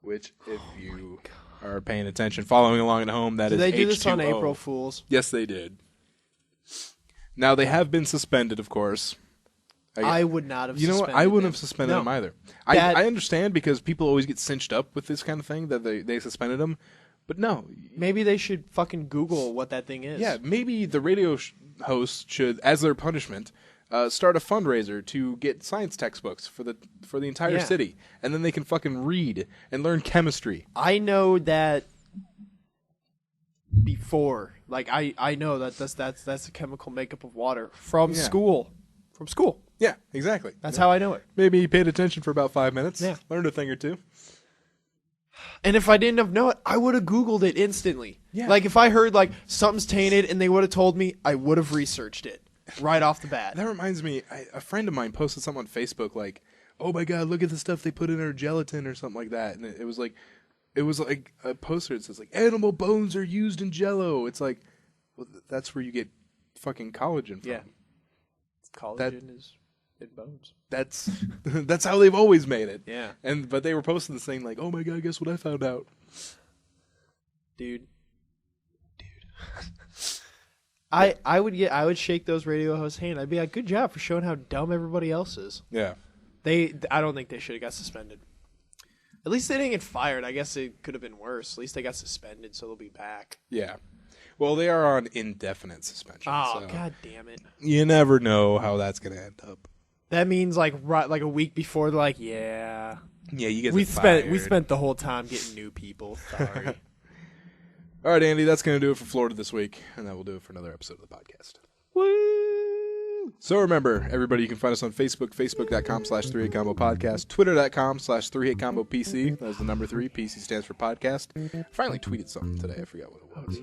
which, if you are paying attention, following along at home, that Did is they do this on H2O. April Fools? Yes, they did. Now, they have been suspended, of course. I would not have You know what? suspended I wouldn't them. have suspended No. them either. That- I understand because people always get cinched up with this kind of thing that they suspended them. But no. Maybe they should fucking Google what that thing is. Yeah, maybe the radio hosts should, as their punishment, start a fundraiser to get science textbooks for the entire Yeah. city. And then they can fucking read and learn chemistry. I know that before. Like I know that that's the chemical makeup of water from school. From school. Yeah, exactly. That's how I know it. Maybe you paid attention for about 5 minutes. Yeah. Learned a thing or two. And if I didn't have known it, I would have Googled it instantly. Yeah. Like, if I heard, like, something's tainted and they would have told me, I would have researched it right off the bat. That reminds me, a friend of mine posted something on Facebook like, "Oh my God, look at the stuff they put in our gelatin" or something like that, and it was like a poster that says like animal bones are used in Jello. It's like, well, that's where you get fucking collagen from. Yeah. Collagen is in bones. That's that's how they've always made it. Yeah. But they were posting the saying like, "Oh my God, guess what I found out." Dude. I would shake those radio hosts' hand. I'd be like, good job for showing how dumb everybody else is. Yeah. I don't think they should have got suspended. At least they didn't get fired. I guess it could have been worse. At least they got suspended, so they'll be back. Yeah. Well, they are on indefinite suspension. Oh, so God damn it. you never know how that's gonna end up. That means like a week before, they're like, yeah. Yeah, you guys. We spent the whole time getting new people. Sorry. All right, Andy, that's going to do it for Florida this week, and that will do it for another episode of the podcast. Woo! So remember, everybody, you can find us on Facebook, facebook.com/3HitCombo Podcast, twitter.com/3HitCombo PC. That was the number 3. PC stands for podcast. I finally tweeted something today. I forgot what it was.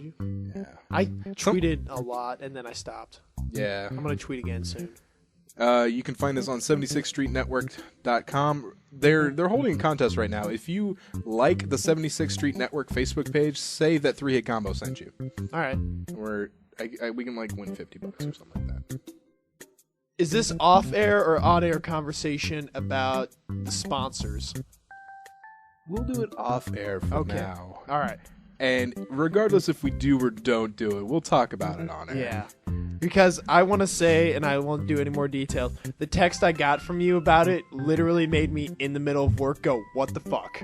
Yeah. I tweeted a lot, and then I stopped. Yeah. I'm going to tweet again soon. You can find us on 76streetnetwork.com. They're holding a contest right now. If you like the 76th Street Network Facebook page, say that 3 Hit Combo sent you. All right. We can like win $50 or something like that. Is this off-air or on-air conversation about the sponsors? We'll do it off air for now. All right. And regardless if we do or don't do it, we'll talk about it on air. Yeah. Because I want to say, and I won't do any more details, the text I got from you about it literally made me, in the middle of work, go, what the fuck?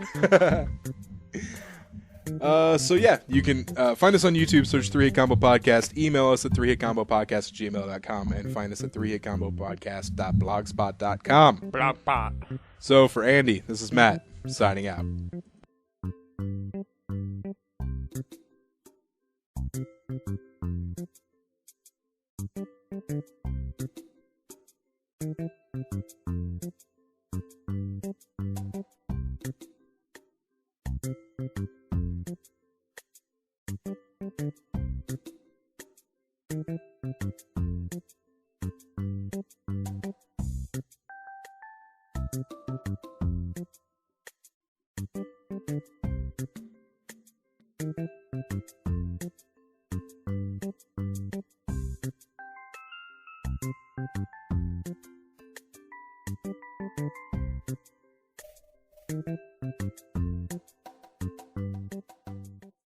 So yeah, you can find us on YouTube, search 3 Hit Combo Podcast, email us at 3hitcombopodcast@gmail.com, and find us at 3hitcombopodcast.blogspot.com. So for Andy, this is Matt, signing out.